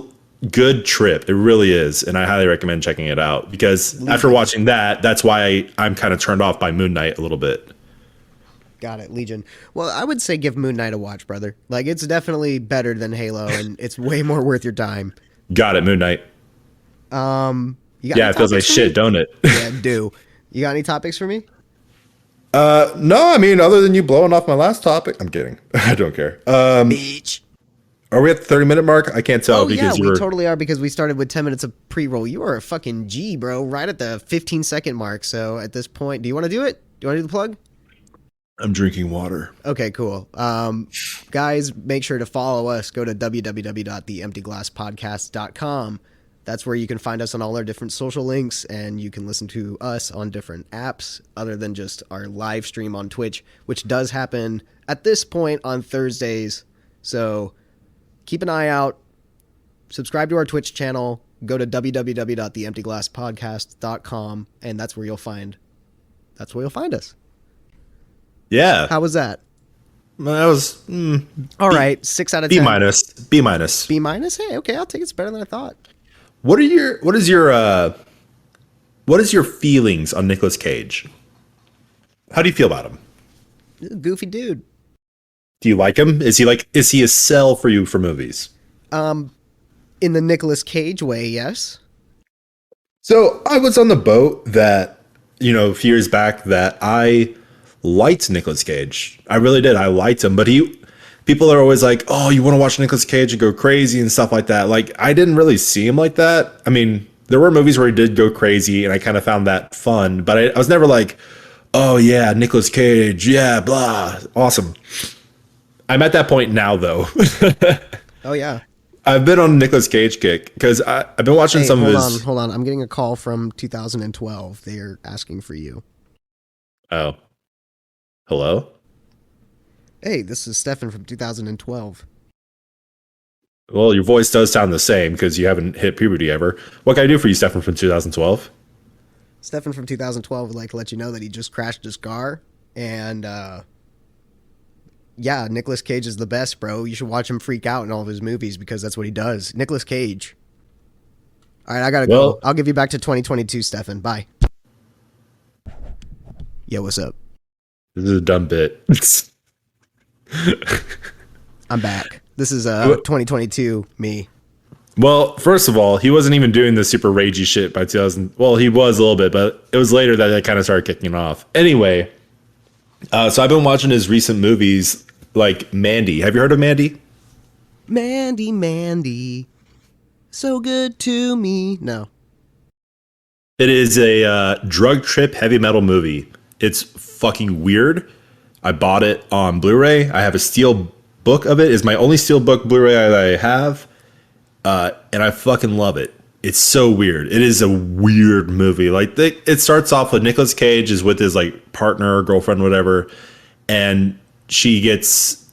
[SPEAKER 2] good trip. It really is, and I highly recommend checking it out because after watching that, that's why I'm kind of turned off by Moon Knight a little bit.
[SPEAKER 1] Got it, Legion. Well, I would say give Moon Knight a watch, brother. Like it's definitely better than Halo, and it's way more worth your time.
[SPEAKER 2] Got it, Moon Knight.
[SPEAKER 1] You got
[SPEAKER 2] Yeah,
[SPEAKER 1] any
[SPEAKER 2] it feels like
[SPEAKER 1] topics for
[SPEAKER 2] shit,
[SPEAKER 1] me?
[SPEAKER 2] don't it?
[SPEAKER 1] Yeah, do. You got any topics for me?
[SPEAKER 2] No, I mean, other than you blowing off my last topic, I'm kidding. I don't care.
[SPEAKER 1] Beach.
[SPEAKER 2] Are we at the 30-minute mark? I can't tell
[SPEAKER 1] Oh yeah,
[SPEAKER 2] because
[SPEAKER 1] we
[SPEAKER 2] you were.
[SPEAKER 1] totally are because we started with 10 minutes of pre-roll. You are a fucking G, bro. Right at the 15-second mark. So at this point, do you want to do it? Do you want to do the plug?
[SPEAKER 2] I'm drinking water.
[SPEAKER 1] Okay, cool. Guys, make sure to follow us. Go to www.theemptyglasspodcast.com. That's where you can find us on all our different social links, and you can listen to us on different apps other than just our live stream on Twitch, which does happen at this point on Thursdays. So keep an eye out. Subscribe to our Twitch channel. Go to www.theemptyglasspodcast.com, and that's where you'll find us.
[SPEAKER 2] Yeah,
[SPEAKER 1] How was that?
[SPEAKER 2] that was
[SPEAKER 1] All right, 6 out of 10.
[SPEAKER 2] B minus. B minus.
[SPEAKER 1] B minus? Hey, okay, I'll take it. It's better than I thought.
[SPEAKER 2] What is your feelings on Nicolas Cage? How do you feel about him?
[SPEAKER 1] Goofy dude.
[SPEAKER 2] Do you like him? Is he a sell for you for movies?
[SPEAKER 1] In the Nicolas Cage way, yes.
[SPEAKER 2] So I was on the boat that, a few years back that I liked Nicolas Cage. I really did. I liked him, but people are always like, oh, you want to watch Nicolas Cage and go crazy and stuff like that. Like, I didn't really see him like that. I mean, there were movies where he did go crazy and I kind of found that fun, but I was never like, oh yeah, Nicolas Cage. Yeah, blah. Awesome. I'm at that point now though.
[SPEAKER 1] Oh, yeah.
[SPEAKER 2] I've been on a Nicolas Cage kick because I've been watching some of his.
[SPEAKER 1] Hold on. I'm getting a call from 2012. They're asking for you.
[SPEAKER 2] Oh. Hello?
[SPEAKER 1] Hey, this is Stefan from 2012.
[SPEAKER 2] Well, your voice does sound the same because you haven't hit puberty ever. What can I do for you, Stefan from 2012?
[SPEAKER 1] Stefan from 2012 would like to let you know that he just crashed his car. And, yeah, Nicolas Cage is the best, bro. You should watch him freak out in all of his movies because that's what he does. Nicolas Cage. All right, I got to go. I'll give you back to 2022, Stefan. Bye. Yo, what's up?
[SPEAKER 2] This is a dumb bit.
[SPEAKER 1] I'm back. This is 2022 me.
[SPEAKER 2] Well, first of all, he wasn't even doing the super ragey shit by 2000. Well, he was a little bit, but it was later that I kind of started kicking off. Anyway, so I've been watching his recent movies like Mandy. Have you heard of Mandy?
[SPEAKER 1] Mandy. So good to me. No.
[SPEAKER 2] It is a drug trip heavy metal movie. It's fucking weird. I bought it on Blu-ray. I have a steel book of it. It's my only steel book Blu-ray that I have. And I fucking love it. It's so weird. It is a weird movie. Like it starts off with Nicolas Cage is with his like partner or girlfriend, whatever. and she gets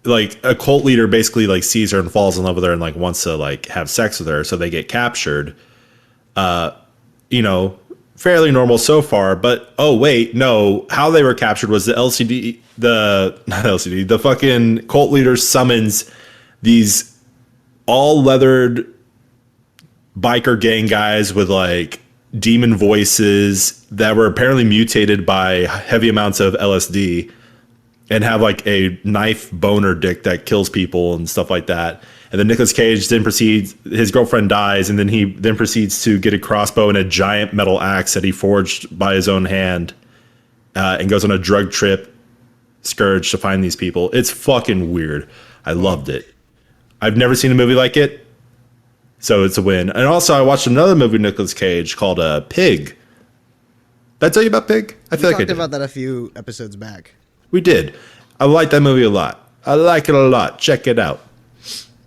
[SPEAKER 2] like a cult leader basically like sees her and falls in love with her and like wants to like have sex with her, so they get captured. You know, fairly normal so far, but oh wait, no, how they were captured was the fucking cult leader summons these all leathered biker gang guys with like demon voices that were apparently mutated by heavy amounts of LSD and have like a knife boner dick that kills people and stuff like that. And then Nicolas Cage then proceeds, his girlfriend dies, and then he then proceeds to get a crossbow and a giant metal axe that he forged by his own hand, and goes on a drug trip, Scourge, to find these people. It's fucking weird. I loved it. I've never seen a movie like it, so it's a win. And also, I watched another movie, Nicolas Cage, called Pig. Did I tell you about Pig? I feel like I did.
[SPEAKER 1] We talked about that a few episodes back.
[SPEAKER 2] We did. I like that movie a lot. I like it a lot. Check it out.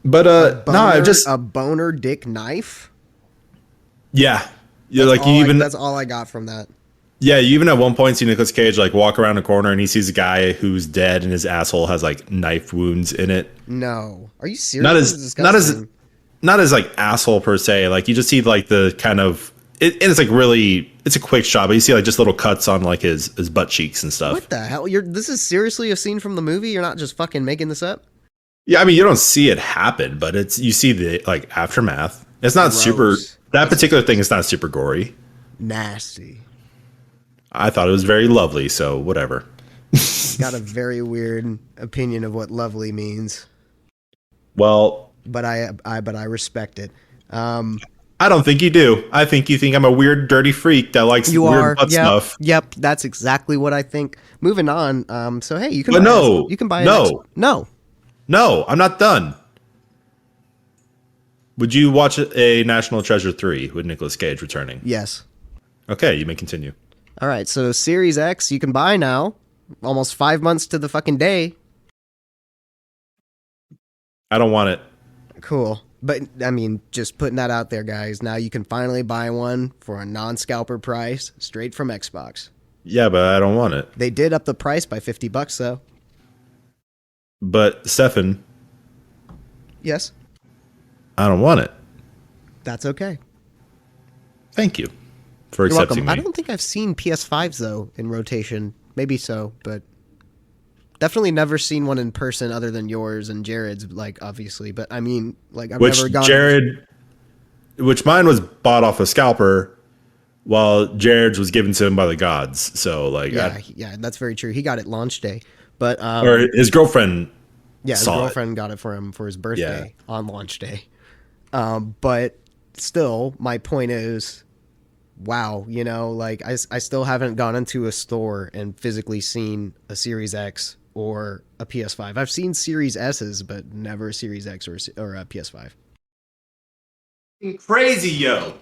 [SPEAKER 2] But I just
[SPEAKER 1] a boner dick knife.
[SPEAKER 2] Yeah, like you even
[SPEAKER 1] that's all I got from that.
[SPEAKER 2] Yeah, you even at one point see Nicolas Cage like walk around a corner and he sees a guy who's dead and his asshole has like knife wounds in it.
[SPEAKER 1] No, are you serious?
[SPEAKER 2] Not as like asshole per se. Like you just see like the kind of and it's like really it's a quick shot, but you see like just little cuts on like his butt cheeks and stuff.
[SPEAKER 1] What the hell? This is seriously a scene from the movie? You're not just fucking making this up?
[SPEAKER 2] Yeah, I mean, you don't see it happen, but you see the like aftermath. It's not super. That particular thing is not super gory.
[SPEAKER 1] Nasty.
[SPEAKER 2] I thought it was very lovely, so whatever.
[SPEAKER 1] Got a very weird opinion of what lovely means.
[SPEAKER 2] Well,
[SPEAKER 1] but I respect it.
[SPEAKER 2] I don't think you do. I think you think I'm a weird, dirty freak that likes weird butt stuff.
[SPEAKER 1] Yep, that's exactly what I think. Moving on. So hey, you can.
[SPEAKER 2] But
[SPEAKER 1] buy you can buy.
[SPEAKER 2] No, I'm not done. Would you watch a National Treasure 3 with Nicolas Cage returning?
[SPEAKER 1] Yes.
[SPEAKER 2] Okay, you may continue.
[SPEAKER 1] All right, so Series X you can buy now. Almost 5 months to the fucking day.
[SPEAKER 2] I don't want it.
[SPEAKER 1] Cool. But, I mean, just putting that out there, guys. Now you can finally buy one for a non-scalper price, straight from Xbox.
[SPEAKER 2] Yeah, but I don't want it.
[SPEAKER 1] They did up the price by $50, though.
[SPEAKER 2] But, Stefan.
[SPEAKER 1] Yes?
[SPEAKER 2] I don't want it.
[SPEAKER 1] That's okay.
[SPEAKER 2] Thank you for accepting me.
[SPEAKER 1] I don't think I've seen PS5s, though, in rotation. Maybe so, but definitely never seen one in person other than yours and Jared's, like, obviously. But, I mean, like, I've never gone...
[SPEAKER 2] Which mine was bought off a scalper, while Jared's was given to him by the gods. So, like...
[SPEAKER 1] Yeah, that's very true. He got it launch day. But
[SPEAKER 2] or his girlfriend.
[SPEAKER 1] Yeah, his girlfriend got it for him for his birthday on launch day. But still, my point is, wow, you know, like I still haven't gone into a store and physically seen a Series X or a PS5. I've seen Series S's, but never a Series X or a PS5.
[SPEAKER 2] Crazy, yo.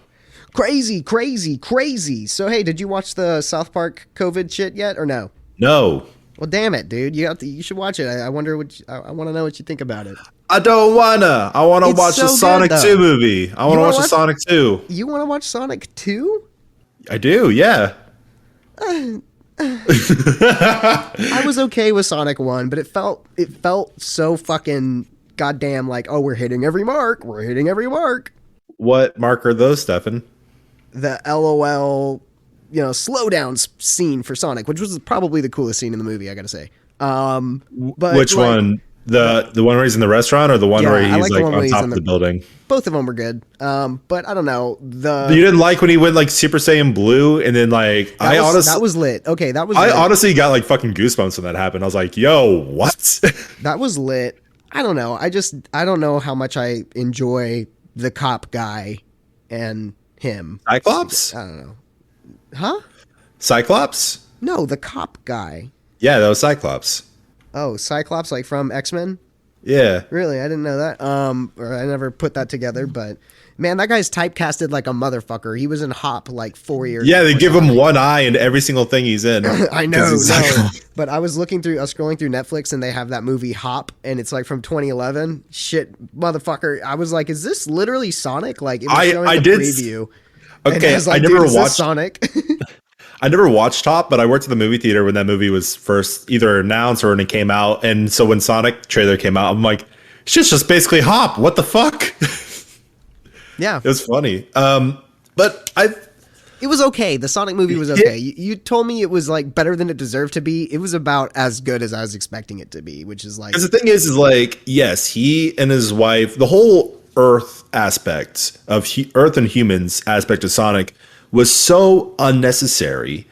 [SPEAKER 1] Crazy. So, hey, did you watch the South Park COVID shit yet or no?
[SPEAKER 2] No.
[SPEAKER 1] Well, damn it, dude! You should watch it. I wonder I want to know what you think about it.
[SPEAKER 2] I don't wanna. I want to watch the Sonic 2 movie. I want to watch the Sonic 2.
[SPEAKER 1] You want to watch Sonic 2?
[SPEAKER 2] I do. Yeah.
[SPEAKER 1] I was okay with Sonic 1, but it felt so fucking goddamn like, oh, we're hitting every mark.
[SPEAKER 2] What mark are those, Stefan?
[SPEAKER 1] The LOL. Slow down scene for Sonic, which was probably the coolest scene in the movie, I gotta say. But
[SPEAKER 2] which one? The one where he's in the restaurant, or the one where he's like on top of the building?
[SPEAKER 1] Both of them were good. But I don't know.
[SPEAKER 2] You didn't like when he went like Super Saiyan Blue, and then like
[SPEAKER 1] that was lit. Okay, that was.
[SPEAKER 2] I honestly got like fucking goosebumps when that happened. I was like, "Yo, what?"
[SPEAKER 1] That was lit. I don't know. I don't know how much I enjoy the cop guy and him.
[SPEAKER 2] Cyclops?
[SPEAKER 1] I don't know. Huh?
[SPEAKER 2] Cyclops?
[SPEAKER 1] No, the cop guy.
[SPEAKER 2] Yeah, that was Cyclops.
[SPEAKER 1] Oh, Cyclops, like from X-Men?
[SPEAKER 2] Yeah.
[SPEAKER 1] Really? I didn't know that. Or I never put that together, but man, that guy's typecasted like a motherfucker. He was in Hop like 4 years.
[SPEAKER 2] Yeah, they give him one eye in every single thing he's in.
[SPEAKER 1] I know. But I was scrolling through Netflix and they have that movie Hop and it's like from 2011. Shit, motherfucker. I was like, is this literally Sonic? Like it was showing the preview.
[SPEAKER 2] Okay,
[SPEAKER 1] I was like,
[SPEAKER 2] I never watched
[SPEAKER 1] Sonic.
[SPEAKER 2] I never watched Top, but I worked at the movie theater when that movie was first either announced or when it came out. And so when Sonic trailer came out, I'm like, shit's just basically Hop. What the fuck?
[SPEAKER 1] Yeah.
[SPEAKER 2] It was funny. But
[SPEAKER 1] it was okay. The Sonic movie was okay. You told me it was like better than it deserved to be. It was about as good as I was expecting it to be, which is like.
[SPEAKER 2] Because the thing is like, yes, he and his wife, the whole Earth aspect of Earth and humans aspect of Sonic was so unnecessary.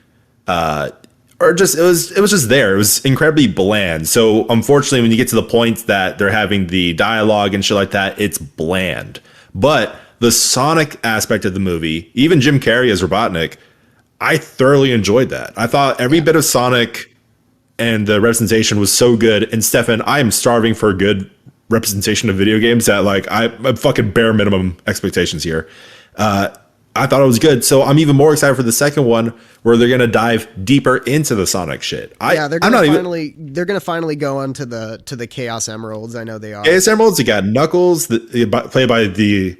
[SPEAKER 2] Or just it was just there. It was incredibly bland. So unfortunately, when you get to the point that they're having the dialogue and shit like that, it's bland. But the Sonic aspect of the movie, even Jim Carrey as Robotnik, I thoroughly enjoyed that. I thought every bit of Sonic and the representation was so good. And Stefan, I am starving for a good representation of video games that like I'm fucking bare minimum expectations here. I thought it was good, so I'm even more excited for the second one where they're gonna dive deeper into the Sonic shit.
[SPEAKER 1] They're gonna finally go on to the Chaos Emeralds. I know they are.
[SPEAKER 2] Chaos Emeralds. You got Knuckles, played by the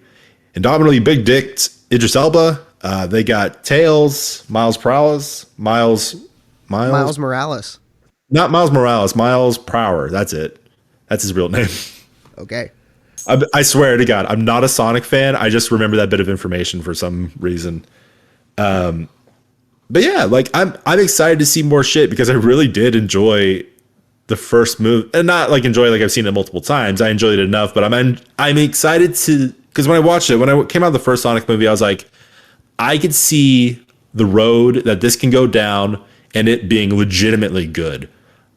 [SPEAKER 2] indomitably big dicked Idris Elba. They got Tails, Miles Morales, not Miles Morales, Miles Prower. That's it. That's his real name.
[SPEAKER 1] Okay.
[SPEAKER 2] I swear to God, I'm not a Sonic fan. I just remember that bit of information for some reason. But yeah, like I'm excited to see more shit because I really did enjoy the first movie, and not like enjoy like I've seen it multiple times. I enjoyed it enough, but I'm excited to, because when I watched it, when I came out of the first Sonic movie, I was like, I could see the road that this can go down and it being legitimately good.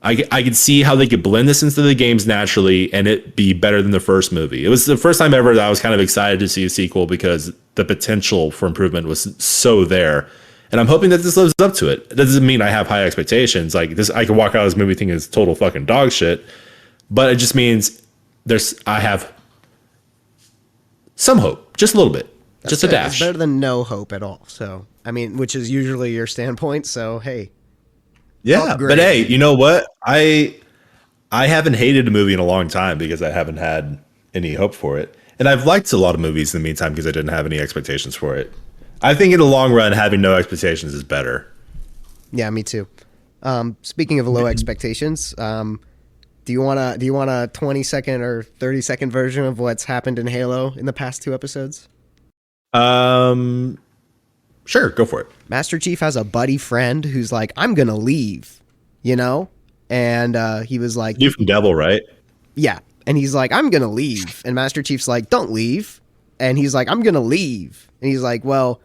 [SPEAKER 2] I could see how they could blend this into the games naturally and it be better than the first movie. It was the first time ever that I was kind of excited to see a sequel because the potential for improvement was so there. And I'm hoping that this lives up to it. It doesn't mean I have high expectations. Like this, I could walk out of this movie thinking it's total fucking dog shit. But it just means I have some hope, just a little bit, just a dash.
[SPEAKER 1] It's better than no hope at all. So, I mean, which is usually your standpoint. So, hey.
[SPEAKER 2] Yeah, upgrade. But hey, you know what? I haven't hated a movie in a long time because I haven't had any hope for it. And I've liked a lot of movies in the meantime because I didn't have any expectations for it. I think in the long run, having no expectations is better.
[SPEAKER 1] Yeah, me too. Speaking of low expectations, do you want a 20-second or 30-second version of what's happened in Halo in the past 2 episodes?
[SPEAKER 2] Sure, go for it.
[SPEAKER 1] Master Chief has a buddy friend who's like, I'm going to leave, you know? And he was like...
[SPEAKER 2] You from Devil, right?
[SPEAKER 1] Yeah. And he's like, I'm going to leave. And Master Chief's like, don't leave. And he's like, I'm going to leave. And he's like, well,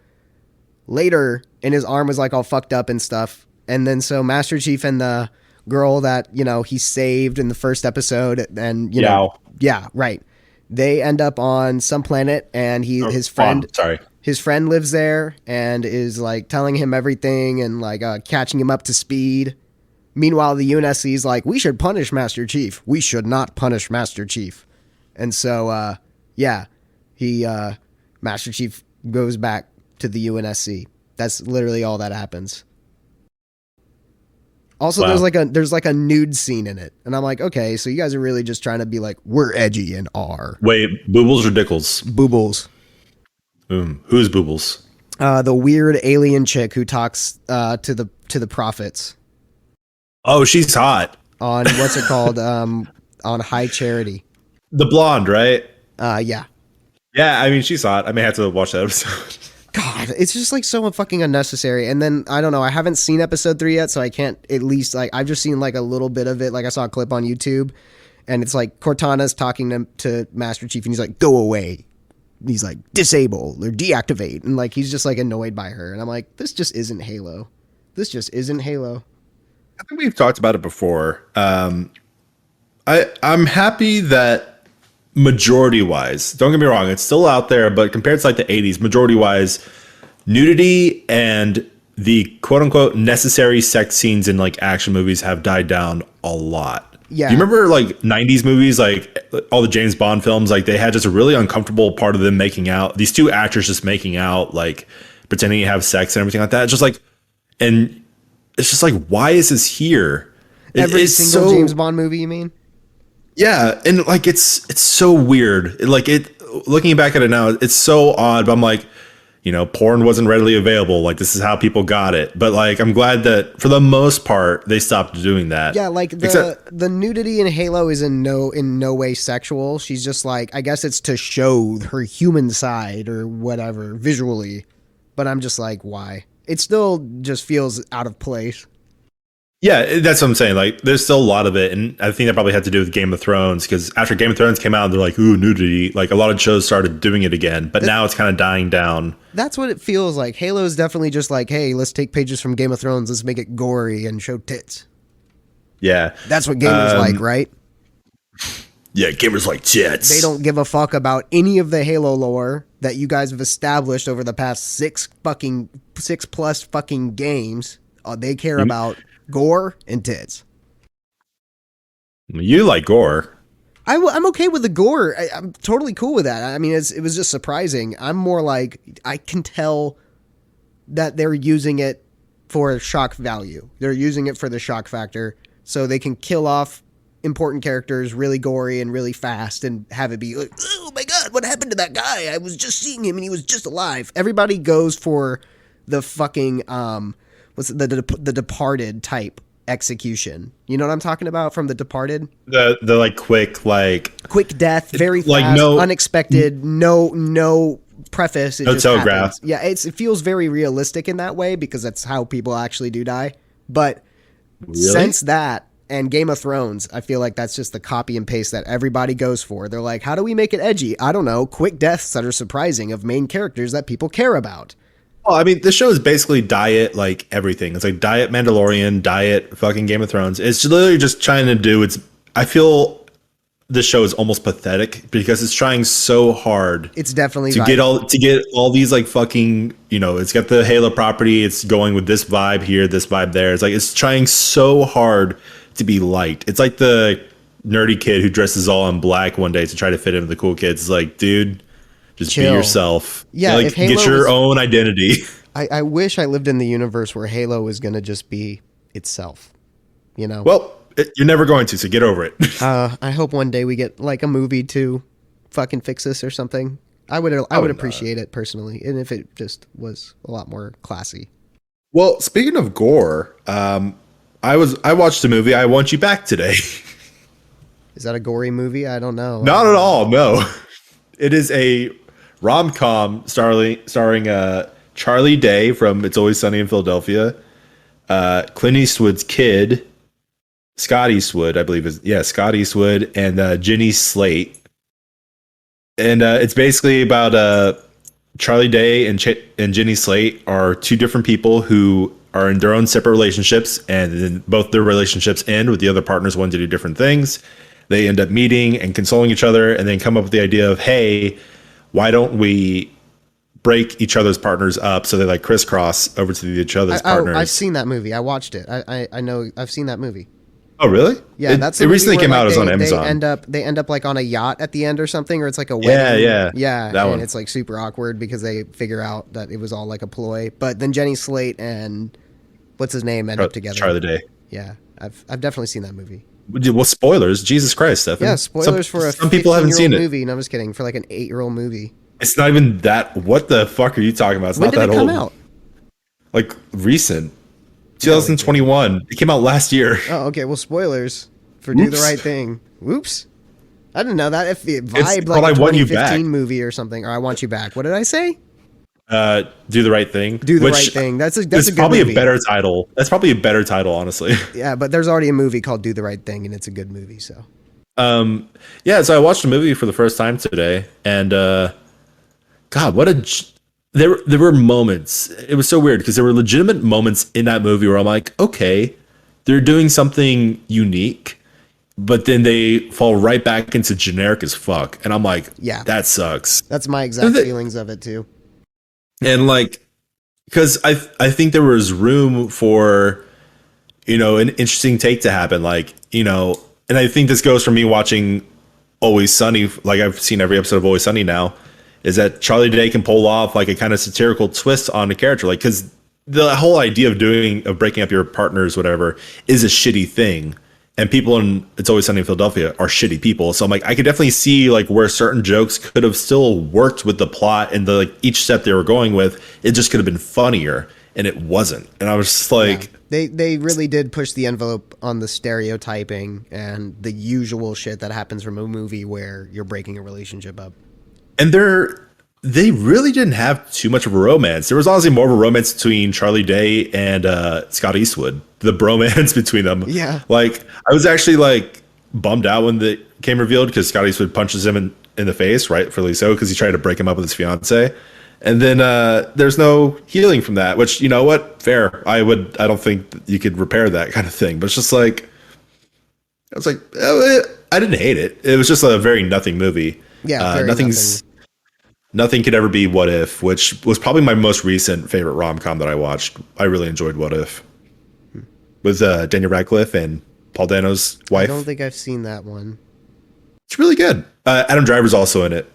[SPEAKER 1] later. And his arm was like all fucked up and stuff. And then so Master Chief and the girl that, you know, he saved in the first episode and, you know... Yeah, right. They end up on some planet and his friend... His friend lives there and is like telling him everything and like catching him up to speed. Meanwhile, the UNSC is like, we should punish Master Chief. We should not punish Master Chief. And so, Master Chief goes back to the UNSC. That's literally all that happens. Also, wow. there's like a nude scene in it. And I'm like, okay, so you guys are really just trying to be like, we're edgy and R.
[SPEAKER 2] Wait, Boobles or Dickles?
[SPEAKER 1] Boobles.
[SPEAKER 2] Who's Boobles?
[SPEAKER 1] The weird alien chick who talks to the prophets.
[SPEAKER 2] Oh, she's hot.
[SPEAKER 1] On what's it called? On High Charity.
[SPEAKER 2] The blonde, right?
[SPEAKER 1] Yeah.
[SPEAKER 2] Yeah, I mean, she's hot. I may have to watch that episode.
[SPEAKER 1] God, it's just like so fucking unnecessary. And then I don't know. I haven't seen episode 3 yet, so I can't. At least like I've just seen like a little bit of it. Like I saw a clip on YouTube, and it's like Cortana's talking to Master Chief, and he's like, "Go away." He's like, disable or deactivate. And like, he's just like annoyed by her. And I'm like, this just isn't Halo. This just isn't Halo.
[SPEAKER 2] I think we've talked about it before. I'm happy that majority wise, don't get me wrong, it's still out there, but compared to like the 80s, majority wise, nudity and the quote unquote necessary sex scenes in like action movies have died down a lot.
[SPEAKER 1] Yeah.
[SPEAKER 2] Do you remember like 90s movies, like all the James Bond films, like they had just a really uncomfortable part of them making out. These 2 actors just making out, like pretending to have sex and everything like that. It's just like, and it's just like, why is this here?
[SPEAKER 1] Every single James Bond movie, you mean?
[SPEAKER 2] Yeah. And like, it's so weird. Looking back at it now, it's so odd, but I'm like, porn wasn't readily available. Like, this is how people got it. But like, I'm glad that for the most part they stopped doing that.
[SPEAKER 1] Yeah, like the nudity in Halo is in no way sexual. She's just like, I guess it's to show her human side or whatever visually. But I'm just like, why? It still just feels out of place.
[SPEAKER 2] Yeah, that's what I'm saying. Like, there's still a lot of it, and I think that probably had to do with Game of Thrones, because after Game of Thrones came out, they're like, ooh, nudity. Like, a lot of shows started doing it again, but now it's kind of dying down.
[SPEAKER 1] That's what it feels like. Halo is definitely just like, hey, let's take pages from Game of Thrones, let's make it gory and show tits.
[SPEAKER 2] Yeah.
[SPEAKER 1] That's what gamers like, right?
[SPEAKER 2] Yeah, gamers like tits.
[SPEAKER 1] They don't give a fuck about any of the Halo lore that you guys have established over the past 6+ fucking games. They care about gore and tits.
[SPEAKER 2] You like gore.
[SPEAKER 1] I'm okay with the gore. I'm totally cool with that. I mean, it was just surprising. I'm more like, I can tell that they're using it for shock value. They're using it for the shock factor, so they can kill off important characters really gory and really fast and have it be like, oh my god, what happened to that guy? I was just seeing him and he was just alive. Everybody goes for the fucking the Departed type execution. You know what I'm talking about from The Departed?
[SPEAKER 2] The like quick
[SPEAKER 1] death, very fast,
[SPEAKER 2] like
[SPEAKER 1] unexpected, no preface. It
[SPEAKER 2] no
[SPEAKER 1] just
[SPEAKER 2] telegraph.
[SPEAKER 1] happens. Yeah, it feels very realistic in that way because that's how people actually do die. But since that and Game of Thrones, I feel like that's just the copy and paste that everybody goes for. They're like, how do we make it edgy? I don't know. Quick deaths that are surprising of main characters that people care about.
[SPEAKER 2] Well, I mean, the show is basically diet, like everything. It's like diet Mandalorian, diet fucking Game of Thrones. It's literally just trying to do. I feel the show is almost pathetic because it's trying so hard.
[SPEAKER 1] It's definitely
[SPEAKER 2] to get all these like fucking, it's got the Halo property. It's going with this vibe here, this vibe there. It's like it's trying so hard to be light. It's like the nerdy kid who dresses all in black one day to try to fit in with the cool kids. It's like, dude, just
[SPEAKER 1] chill.
[SPEAKER 2] Be yourself.
[SPEAKER 1] Yeah,
[SPEAKER 2] like, get your own identity.
[SPEAKER 1] I wish I lived in the universe where Halo was going to just be itself,
[SPEAKER 2] Well, you're never going to, so get over it.
[SPEAKER 1] I hope one day we get like a movie to fucking fix this or something. I would appreciate it personally, and if it just was a lot more classy.
[SPEAKER 2] Well, speaking of gore, I watched a movie, I Want You Back, today.
[SPEAKER 1] Is that a gory movie? I don't know.
[SPEAKER 2] Not at all, no. It is a rom-com starring Charlie Day from It's Always Sunny in Philadelphia, Clint Eastwood's kid, Scott Eastwood, I believe Scott Eastwood, and Jenny Slate. And it's basically about Charlie Day and Jenny Slate are two different people who are in their own separate relationships, and then both their relationships end with the other partners wanting to do different things. They end up meeting and consoling each other, and then come up with the idea of, hey, why don't we break each other's partners up so they like crisscross over to each other's partners?
[SPEAKER 1] I've seen that movie. I watched it. I know. I've seen that movie.
[SPEAKER 2] Oh, really?
[SPEAKER 1] Yeah,
[SPEAKER 2] it recently came out. It was on Amazon.
[SPEAKER 1] They end up like on a yacht at the end or something, or it's like a wedding.
[SPEAKER 2] Yeah.
[SPEAKER 1] That one. It's like super awkward because they figure out that it was all like a ploy. But then Jenny Slate and what's his name end up together.
[SPEAKER 2] Charlie Day.
[SPEAKER 1] Yeah, I've definitely seen that movie.
[SPEAKER 2] Well, spoilers. Jesus Christ, Stefan.
[SPEAKER 1] Yeah, spoilers for
[SPEAKER 2] some people haven't seen it.
[SPEAKER 1] Movie. No, I'm just kidding. For like an 8-year-old movie.
[SPEAKER 2] It's not even that. What the fuck are you talking about? It's
[SPEAKER 1] when
[SPEAKER 2] not that old.
[SPEAKER 1] When did it come out?
[SPEAKER 2] Like recent. 2021. It came out last year.
[SPEAKER 1] Oh, okay. Well, spoilers for Do the Right Thing. Whoops. I didn't know that. If it vibed like a 2015 movie or something, or I Want You Back. What did I say?
[SPEAKER 2] Do the Right Thing.
[SPEAKER 1] Do the Right Thing. That's a good
[SPEAKER 2] probably
[SPEAKER 1] movie.
[SPEAKER 2] a better title. That's probably a better title, honestly.
[SPEAKER 1] Yeah, but there's already a movie called Do the Right Thing, and it's a good movie. So.
[SPEAKER 2] Yeah. So I watched the movie for the first time today, and God, there were moments. It was so weird because there were legitimate moments in that movie where I'm like, okay, they're doing something unique, but then they fall right back into generic as fuck, and I'm like, yeah, that sucks.
[SPEAKER 1] That's my exact feelings of it too.
[SPEAKER 2] And like, because I think there was room for, an interesting take to happen. Like, and I think this goes from me watching Always Sunny. Like, I've seen every episode of Always Sunny now, is that Charlie Day can pull off like a kind of satirical twist on a character. Like, because the whole idea of breaking up your partners, whatever, is a shitty thing. and people in It's Always Sunny in Philadelphia are shitty people. So I'm like, I could definitely see like where certain jokes could have still worked with the plot and the like each step they were going with. It just could have been funnier, and it wasn't. And I was just like,
[SPEAKER 1] they really did push the envelope on the stereotyping and the usual shit that happens from a movie where you're breaking a relationship up.
[SPEAKER 2] and they really didn't have too much of a romance. There was honestly more of a romance between Charlie Day and Scott Eastwood. The bromance between them.
[SPEAKER 1] Yeah.
[SPEAKER 2] Like, I was actually like bummed out when it came revealed because Scott Eastwood punches him in the face, rightfully so, because he tried to break him up with his fiance. And then there's no healing from that, which, you know what? Fair. I don't think that you could repair that kind of thing. But it's just like, I was like, I didn't hate it. It was just a very nothing movie.
[SPEAKER 1] Yeah, very
[SPEAKER 2] Nothing could ever be What If, which was probably my most recent favorite rom-com that I watched. I really enjoyed What If. With Daniel Radcliffe and Paul Dano's wife.
[SPEAKER 1] I don't think I've seen that one.
[SPEAKER 2] It's really good. Adam Driver's also in it.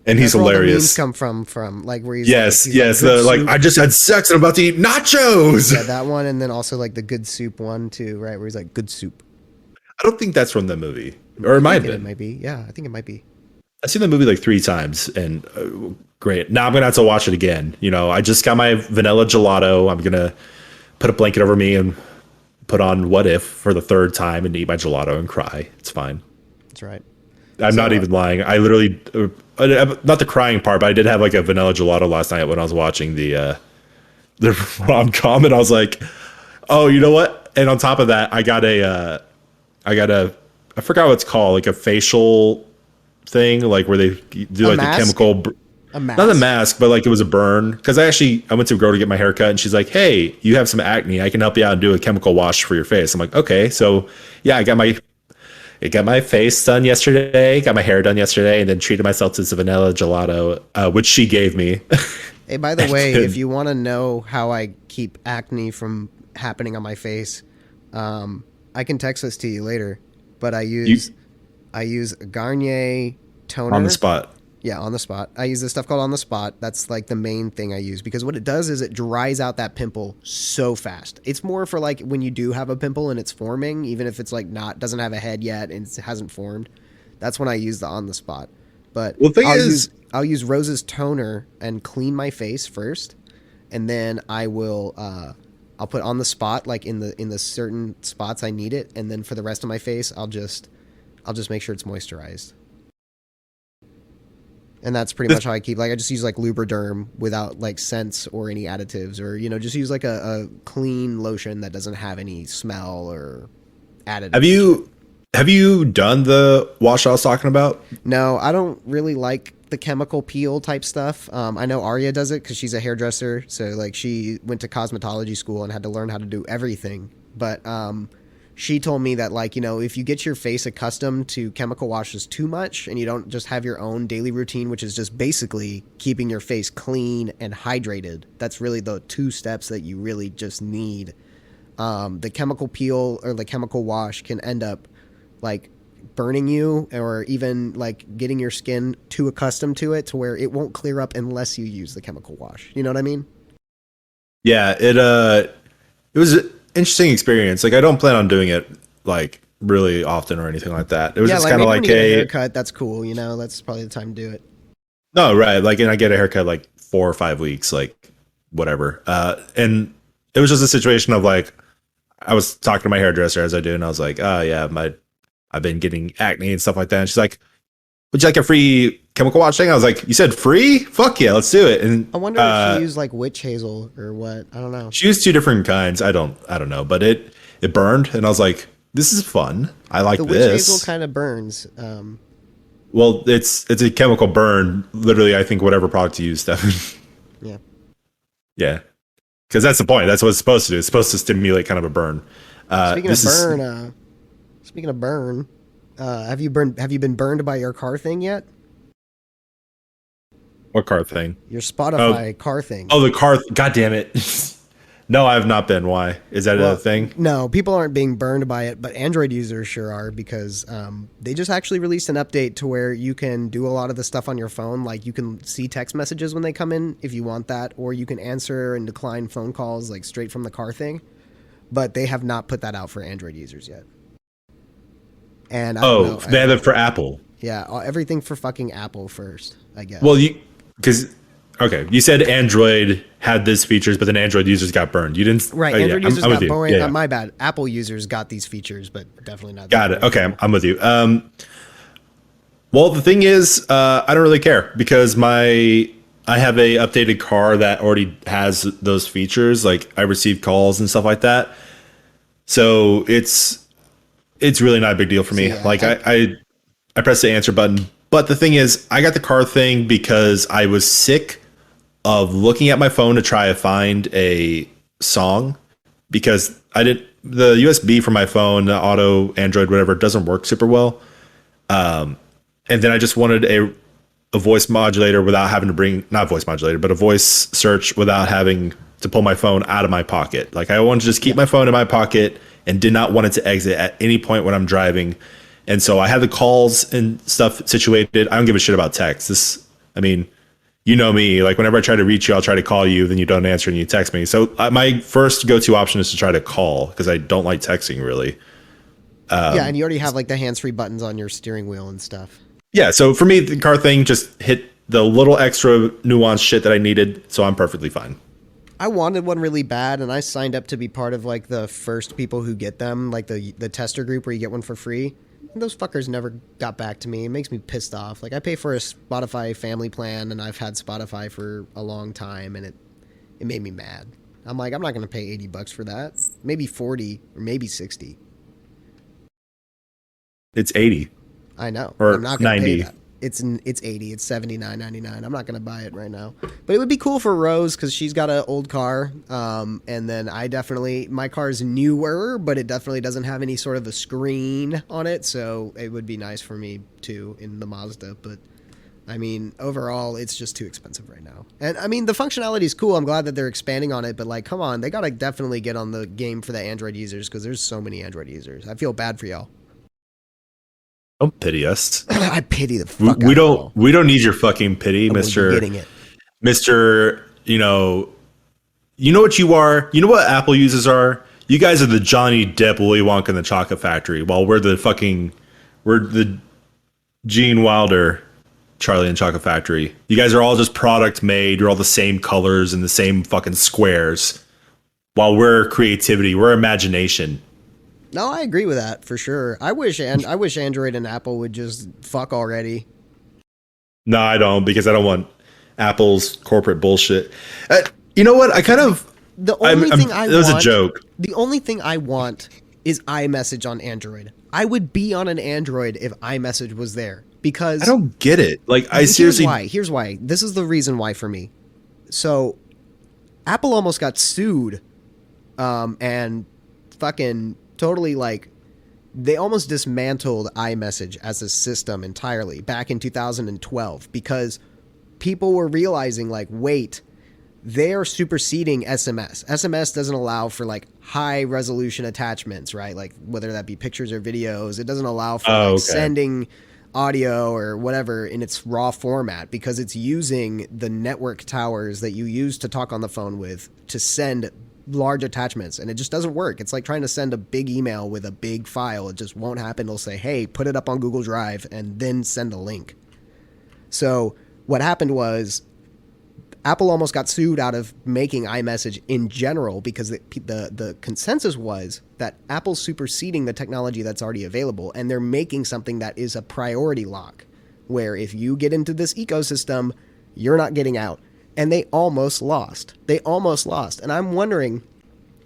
[SPEAKER 2] And he's
[SPEAKER 1] That's where all the
[SPEAKER 2] hilarious.
[SPEAKER 1] memes come from like where he's
[SPEAKER 2] Yes,
[SPEAKER 1] like,
[SPEAKER 2] yes. I just had sex and I'm about to eat nachos.
[SPEAKER 1] Yeah, that one, and then also like the good soup one too, right? Where he's like good soup.
[SPEAKER 2] I don't think that's from the movie. Or it might have
[SPEAKER 1] It
[SPEAKER 2] been.
[SPEAKER 1] might be. Yeah, I think it might be.
[SPEAKER 2] I've seen the movie like 3 times, and great. Now I'm gonna have to watch it again. You know, I just got my vanilla gelato. I'm gonna put a blanket over me and put on What If for the 3rd time and eat my gelato and cry. It's fine.
[SPEAKER 1] That's right.
[SPEAKER 2] I'm not even lying. I literally, not the crying part, but I did have like a vanilla gelato last night when I was watching the rom-com, and I was like, oh, you know what? And on top of that, I forgot what it's called, like a facial thing, like where they do like the chemical,
[SPEAKER 1] A mask?
[SPEAKER 2] not a mask, but like it was a burn. Because I went to a girl to get my hair cut, and she's like, hey, you have some acne. I can help you out and do a chemical wash for your face. I'm like, okay. So yeah, I got my face done yesterday, got my hair done yesterday, and then treated myself to some vanilla gelato, which she gave me.
[SPEAKER 1] Hey, by the way, if you want to know how I keep acne from happening on my face, I can text this to you later. But I use Garnier toner
[SPEAKER 2] On the spot.
[SPEAKER 1] Yeah, on the spot. I use this stuff called On the Spot. That's like the main thing I use because what it does is it dries out that pimple so fast. It's more for like when you do have a pimple and it's forming, even if it's like doesn't have a head yet and it hasn't formed. That's when I use the On the Spot. But I'll use Rose's toner and clean my face first, and then I'll put On the Spot like in the certain spots I need it, and then for the rest of my face I'll just make sure it's moisturized. And that's pretty much how I keep, like, I just use like Lubriderm without like scents or any additives, or, you know, just use like a clean lotion that doesn't have any smell or additives.
[SPEAKER 2] Have you done the wash I was talking about?
[SPEAKER 1] No, I don't really like the chemical peel type stuff. I know Arya does it because she's a hairdresser. So like she went to cosmetology school and had to learn how to do everything. But she told me that, like, you know, if you get your face accustomed to chemical washes too much and you don't just have your own daily routine, which is just basically keeping your face clean and hydrated, that's really the 2 steps that you really just need. The chemical peel or the chemical wash can end up like burning you, or even like getting your skin too accustomed to it to where it won't clear up unless you use the chemical wash. You know what I mean?
[SPEAKER 2] Yeah, it was interesting experience. Like, I don't plan on doing it like really often or anything like that. It was just kind of like
[SPEAKER 1] a haircut. That's cool. You know, that's probably the time to do it.
[SPEAKER 2] No, right. Like, and I get a haircut like 4 or 5 weeks, like whatever. And it was just a situation of like, I was talking to my hairdresser as I do, and I was like, oh yeah, I've been getting acne and stuff like that. And she's like, would you like a free chemical wash thing? I was like, you said free? Fuck yeah, let's do it. And
[SPEAKER 1] I wonder if she used like witch hazel or what. I don't know.
[SPEAKER 2] She used 2 different kinds. I don't know, but it burned, and I was like, this is fun. I like this. The witch
[SPEAKER 1] hazel kind of burns.
[SPEAKER 2] Well, it's a chemical burn. Literally, I think whatever product you use, Stefan.
[SPEAKER 1] Yeah.
[SPEAKER 2] Yeah. Because that's the point. That's what it's supposed to do. It's supposed to stimulate kind of a burn.
[SPEAKER 1] Speaking of burn, have you been burned by your car thing yet?
[SPEAKER 2] What car thing?
[SPEAKER 1] Your Spotify car thing.
[SPEAKER 2] Oh, the car. God damn it. No, I have not been. Why? Is that a thing?
[SPEAKER 1] No, people aren't being burned by it, but Android users sure are, because they just actually released an update to where you can do a lot of the stuff on your phone. Like, you can see text messages when they come in if you want that, or you can answer and decline phone calls like straight from the car thing. But they have not put that out for Android users yet. And I don't
[SPEAKER 2] Oh,
[SPEAKER 1] know.
[SPEAKER 2] they have it for Apple.
[SPEAKER 1] Yeah, everything for fucking Apple first, I guess.
[SPEAKER 2] Well, you said Android had this features, but then Android users got burned. You didn't,
[SPEAKER 1] Right,
[SPEAKER 2] oh, yeah,
[SPEAKER 1] Android users
[SPEAKER 2] I'm with
[SPEAKER 1] got
[SPEAKER 2] you.
[SPEAKER 1] boring.
[SPEAKER 2] Yeah, yeah.
[SPEAKER 1] My bad. Apple users got these features, but definitely not.
[SPEAKER 2] Got it. Okay, I'm with you. Well, the thing is, I don't really care because I have a updated car that already has those features. Like I receive calls and stuff like that, so it's really not a big deal for me.
[SPEAKER 1] So, yeah,
[SPEAKER 2] Like I press the answer button, but the thing is, I got the car thing because I was sick of looking at my phone to try to find a song because the USB for my phone, the auto Android, whatever, doesn't work super well. And then I just wanted a voice modulator without having to not voice modulator, but a voice search without having to pull my phone out of my pocket. Like I wanted to just keep my phone in my pocket and did not want it to exit at any point when I'm driving. And so I had the calls and stuff situated. I don't give a shit about text. I mean, you know me, like whenever I try to reach you, I'll try to call you, then you don't answer and you text me. So my first go-to option is to try to call because I don't like texting really.
[SPEAKER 1] yeah, and you already have like the hands-free buttons on your steering wheel and stuff.
[SPEAKER 2] Yeah, so for me, the car thing just hit the little extra nuanced shit that I needed, so I'm perfectly fine.
[SPEAKER 1] I wanted one really bad, and I signed up to be part of like the first people who get them, like the tester group where you get one for free. And those fuckers never got back to me. It makes me pissed off. Like I pay for a Spotify family plan, and I've had Spotify for a long time, and it made me mad. I'm like, I'm not gonna pay $80 for that. Maybe 40 or maybe 60.
[SPEAKER 2] It's 80.
[SPEAKER 1] I know.
[SPEAKER 2] Or
[SPEAKER 1] I'm not going to
[SPEAKER 2] 90.
[SPEAKER 1] pay that. It's 80. It's $79.99. I'm not going to buy it right now. But it would be cool for Rose because she's got an old car. And then my car is newer, but it definitely doesn't have any sort of a screen on it. So it would be nice for me too in the Mazda. But I mean, overall, it's just too expensive right now. And I mean, the functionality is cool. I'm glad that they're expanding on it. But like, come on, they got to definitely get on the game for the Android users because there's so many Android users. I feel bad for y'all.
[SPEAKER 2] Don't pity us.
[SPEAKER 1] I pity the fuck
[SPEAKER 2] we
[SPEAKER 1] out
[SPEAKER 2] don't.
[SPEAKER 1] of y'all.
[SPEAKER 2] We don't need your fucking pity, Mister.
[SPEAKER 1] Getting it.
[SPEAKER 2] Mister. You know what you are. You know what Apple users are. You guys are the Johnny Depp, Willy Wonka, and the Chocolate Factory, while we're the Gene Wilder, Charlie and Chocolate Factory. You guys are all just product made. You're all the same colors and the same fucking squares, while we're creativity. We're imagination.
[SPEAKER 1] No, I agree with that for sure. I wish Android and Apple would just fuck already.
[SPEAKER 2] No, I don't, because I don't want Apple's corporate bullshit. You know what? I kind of.
[SPEAKER 1] The only thing
[SPEAKER 2] It was a joke.
[SPEAKER 1] The only thing I want is iMessage on Android. I would be on an Android if iMessage was there because
[SPEAKER 2] I don't get it. Like I seriously.
[SPEAKER 1] Here's why. This is the reason why for me. So, Apple almost got sued, and fucking totally like they almost dismantled iMessage as a system entirely back in 2012 because people were realizing like, wait, they're superseding SMS. SMS doesn't allow for like high resolution attachments, right? Like whether that be pictures or videos. It doesn't allow for sending audio or whatever in its raw format because it's using the network towers that you use to talk on the phone with to send large attachments, and it just doesn't work. It's like trying to send a big email with a big file. It just won't happen. It'll say, hey, put it up on Google Drive and then send a link. So what happened was Apple almost got sued out of making iMessage in general because the consensus was that Apple's superseding the technology that's already available, and they're making something that is a priority lock, where if you get into this ecosystem, you're not getting out. And they almost lost. And I'm wondering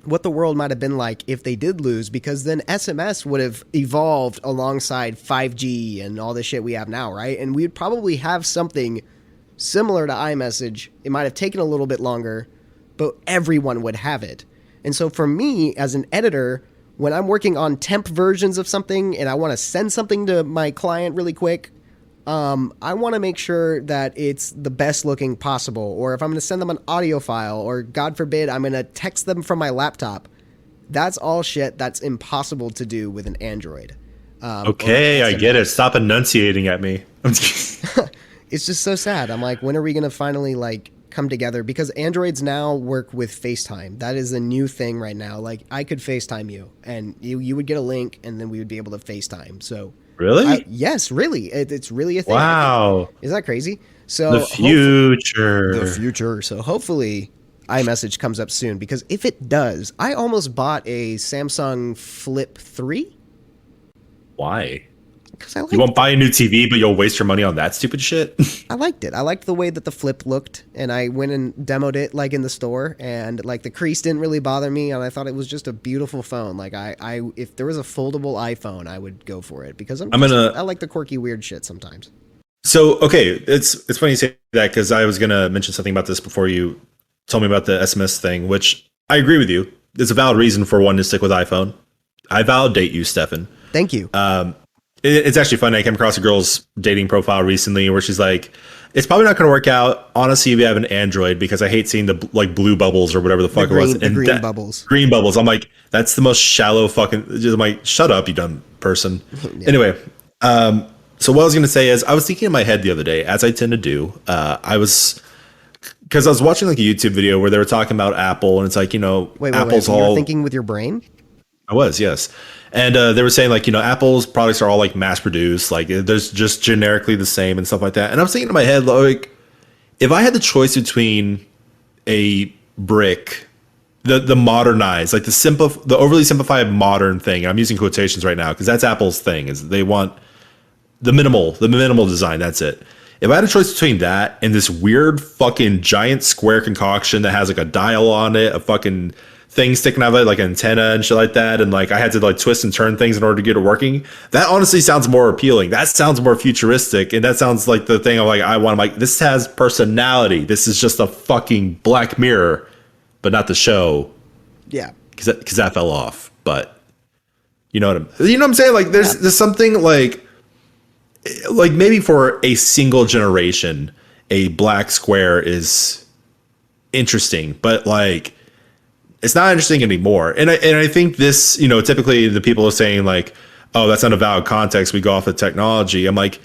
[SPEAKER 1] what the world might have been like if they did lose, because then SMS would have evolved alongside 5G and all the shit we have now, right? And we'd probably have something similar to iMessage. It might have taken a little bit longer, but everyone would have it. And so for me, as an editor, when I'm working on temp versions of something and I want to send something to my client really quick, I want to make sure that it's the best looking possible. Or if I'm going to send them an audio file, or God forbid, I'm going to text them from my laptop. That's all shit that's impossible to do with an Android.
[SPEAKER 2] Okay, I get it. Stop enunciating at me.
[SPEAKER 1] It's just so sad. I'm like, when are we going to finally like come together because Androids now work with FaceTime. That is a new thing right now. Like I could FaceTime you and you would get a link and then we would be able to FaceTime. So
[SPEAKER 2] Really?
[SPEAKER 1] yes, really. It's really a thing.
[SPEAKER 2] Wow.
[SPEAKER 1] Is that crazy?
[SPEAKER 2] The
[SPEAKER 1] So the
[SPEAKER 2] future.
[SPEAKER 1] future. So hopefully iMessage comes up soon because if it does, I almost bought a Samsung Flip 3
[SPEAKER 2] Why?
[SPEAKER 1] because I
[SPEAKER 2] You
[SPEAKER 1] liked
[SPEAKER 2] won't buy a new TV, but you'll waste your money on that stupid shit?
[SPEAKER 1] I liked it. I liked the way that the Flip looked, and I went and demoed it like in the store, and like the crease didn't really bother me, and I thought it was just a beautiful phone. Like I if there was a foldable iPhone, I would go for it because I like the quirky weird shit sometimes.
[SPEAKER 2] So, okay, it's funny you say that because I was going to mention something about this before you told me about the SMS thing, which I agree with you. There's a valid reason for one to stick with iPhone. I validate you, Stefan.
[SPEAKER 1] Thank you.
[SPEAKER 2] It's actually funny. I came across a girl's dating profile recently where she's like, it's probably not going to work out, honestly, if you have an Android, because I hate seeing the like blue bubbles or whatever the fuck it was.
[SPEAKER 1] The green bubbles.
[SPEAKER 2] Green bubbles. I'm like, that's the most shallow fucking. I'm like, shut up, you dumb person. Yeah. Anyway, so what I was going to say is I was thinking in my head the other day, as I tend to do, because I was watching like a YouTube video where they were talking about Apple and it's like,
[SPEAKER 1] Wait,
[SPEAKER 2] Apple's
[SPEAKER 1] so
[SPEAKER 2] all.
[SPEAKER 1] you're thinking with your brain?
[SPEAKER 2] I was, yes. And they were saying like, Apple's products are all like mass produced, like there's just generically the same and stuff like that. And I was thinking in my head, like, if I had the choice between a brick, the modernized, like the overly simplified modern thing, I'm using quotations right now because that's Apple's thing, is they want the minimal design. That's it. If I had a choice between that and this weird fucking giant square concoction that has like a dial on it, a fucking thing sticking out of it, like an antenna and shit like that, and like I had to like twist and turn things in order to get it working, that honestly sounds more appealing. That sounds more futuristic, and that sounds like the thing of like I want. I'm like, this has personality. This is just a fucking Black Mirror, but not the show.
[SPEAKER 1] Yeah,
[SPEAKER 2] because that fell off. But you know what I'm saying? Like there's something like maybe for a single generation, a black square is interesting, but like it's not interesting anymore. And I think this, typically the people are saying like, oh, that's not a valid context. We go off the technology. I'm like,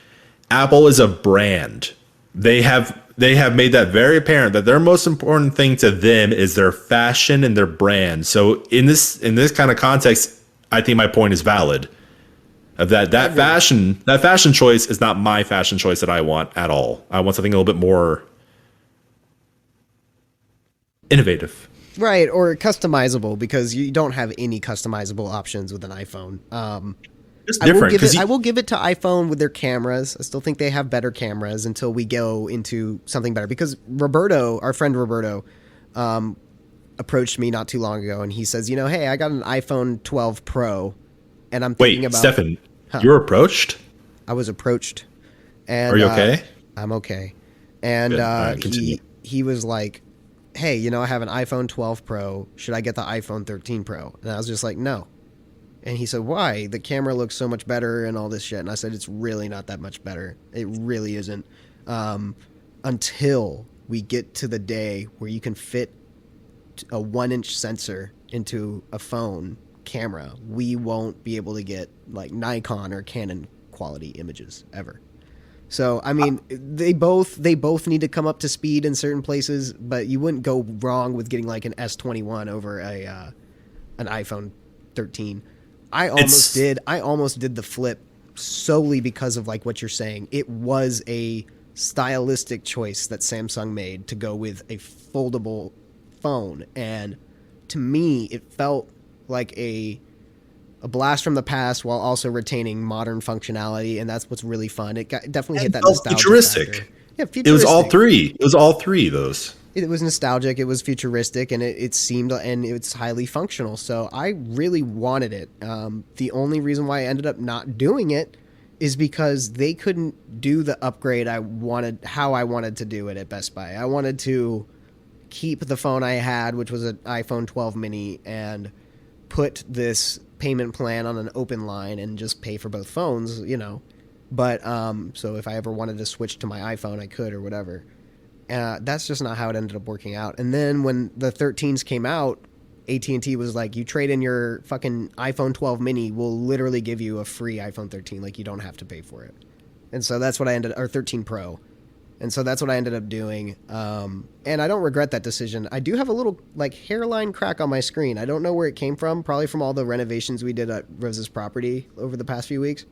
[SPEAKER 2] Apple is a brand. They have made that very apparent that their most important thing to them is their fashion and their brand. So in this kind of context, I think my point is valid. Of that fashion choice is not my fashion choice that I want at all. I want something a little bit more innovative.
[SPEAKER 1] Right, or customizable, because you don't have any customizable options with an iPhone.
[SPEAKER 2] It's different.
[SPEAKER 1] I will give it to iPhone with their cameras. I still think they have better cameras until we go into something better. Because Roberto, our friend Roberto, approached me not too long ago, and he says, hey, I got an iPhone 12 Pro, and I'm thinking about...
[SPEAKER 2] Wait, Stefan, you were approached?
[SPEAKER 1] I was approached. And,
[SPEAKER 2] are you okay?
[SPEAKER 1] I'm okay. And he was like, hey, I have an iPhone 12 Pro. Should I get the iPhone 13 Pro? And I was just like, no. And he said, why? The camera looks so much better and all this shit. And I said, it's really not that much better. It really isn't. Until we get to the day where you can fit a 1-inch sensor into a phone camera, we won't be able to get like Nikon or Canon quality images ever. So, I mean, they both need to come up to speed in certain places, but you wouldn't go wrong with getting like an S21 over an iPhone 13. I almost did the Flip solely because of like what you're saying. It was a stylistic choice that Samsung made to go with a foldable phone, and to me, it felt like a blast from the past while also retaining modern functionality, and that's what's really fun. It definitely hit that nostalgia
[SPEAKER 2] futuristic
[SPEAKER 1] factor. Yeah, futuristic.
[SPEAKER 2] It was all three. It was all three of those.
[SPEAKER 1] It was nostalgic. It was futuristic, and it seemed, and it's highly functional. So I really wanted it. The only reason why I ended up not doing it is because they couldn't do the upgrade how I wanted to do it at Best Buy. I wanted to keep the phone I had, which was an iPhone 12 mini, and put this payment plan on an open line and just pay for both phones, But so if I ever wanted to switch to my iPhone, I could or whatever. That's just not how it ended up working out. And then when the 13s came out, AT&T was like, you trade in your fucking iPhone 12 mini, we'll literally give you a free iPhone 13. Like, you don't have to pay for it. And so that's what or 13 Pro. And so that's what I ended up doing. And I don't regret that decision. I do have a little like hairline crack on my screen. I don't know where it came from. Probably from all the renovations we did at Rose's property over the past few weeks.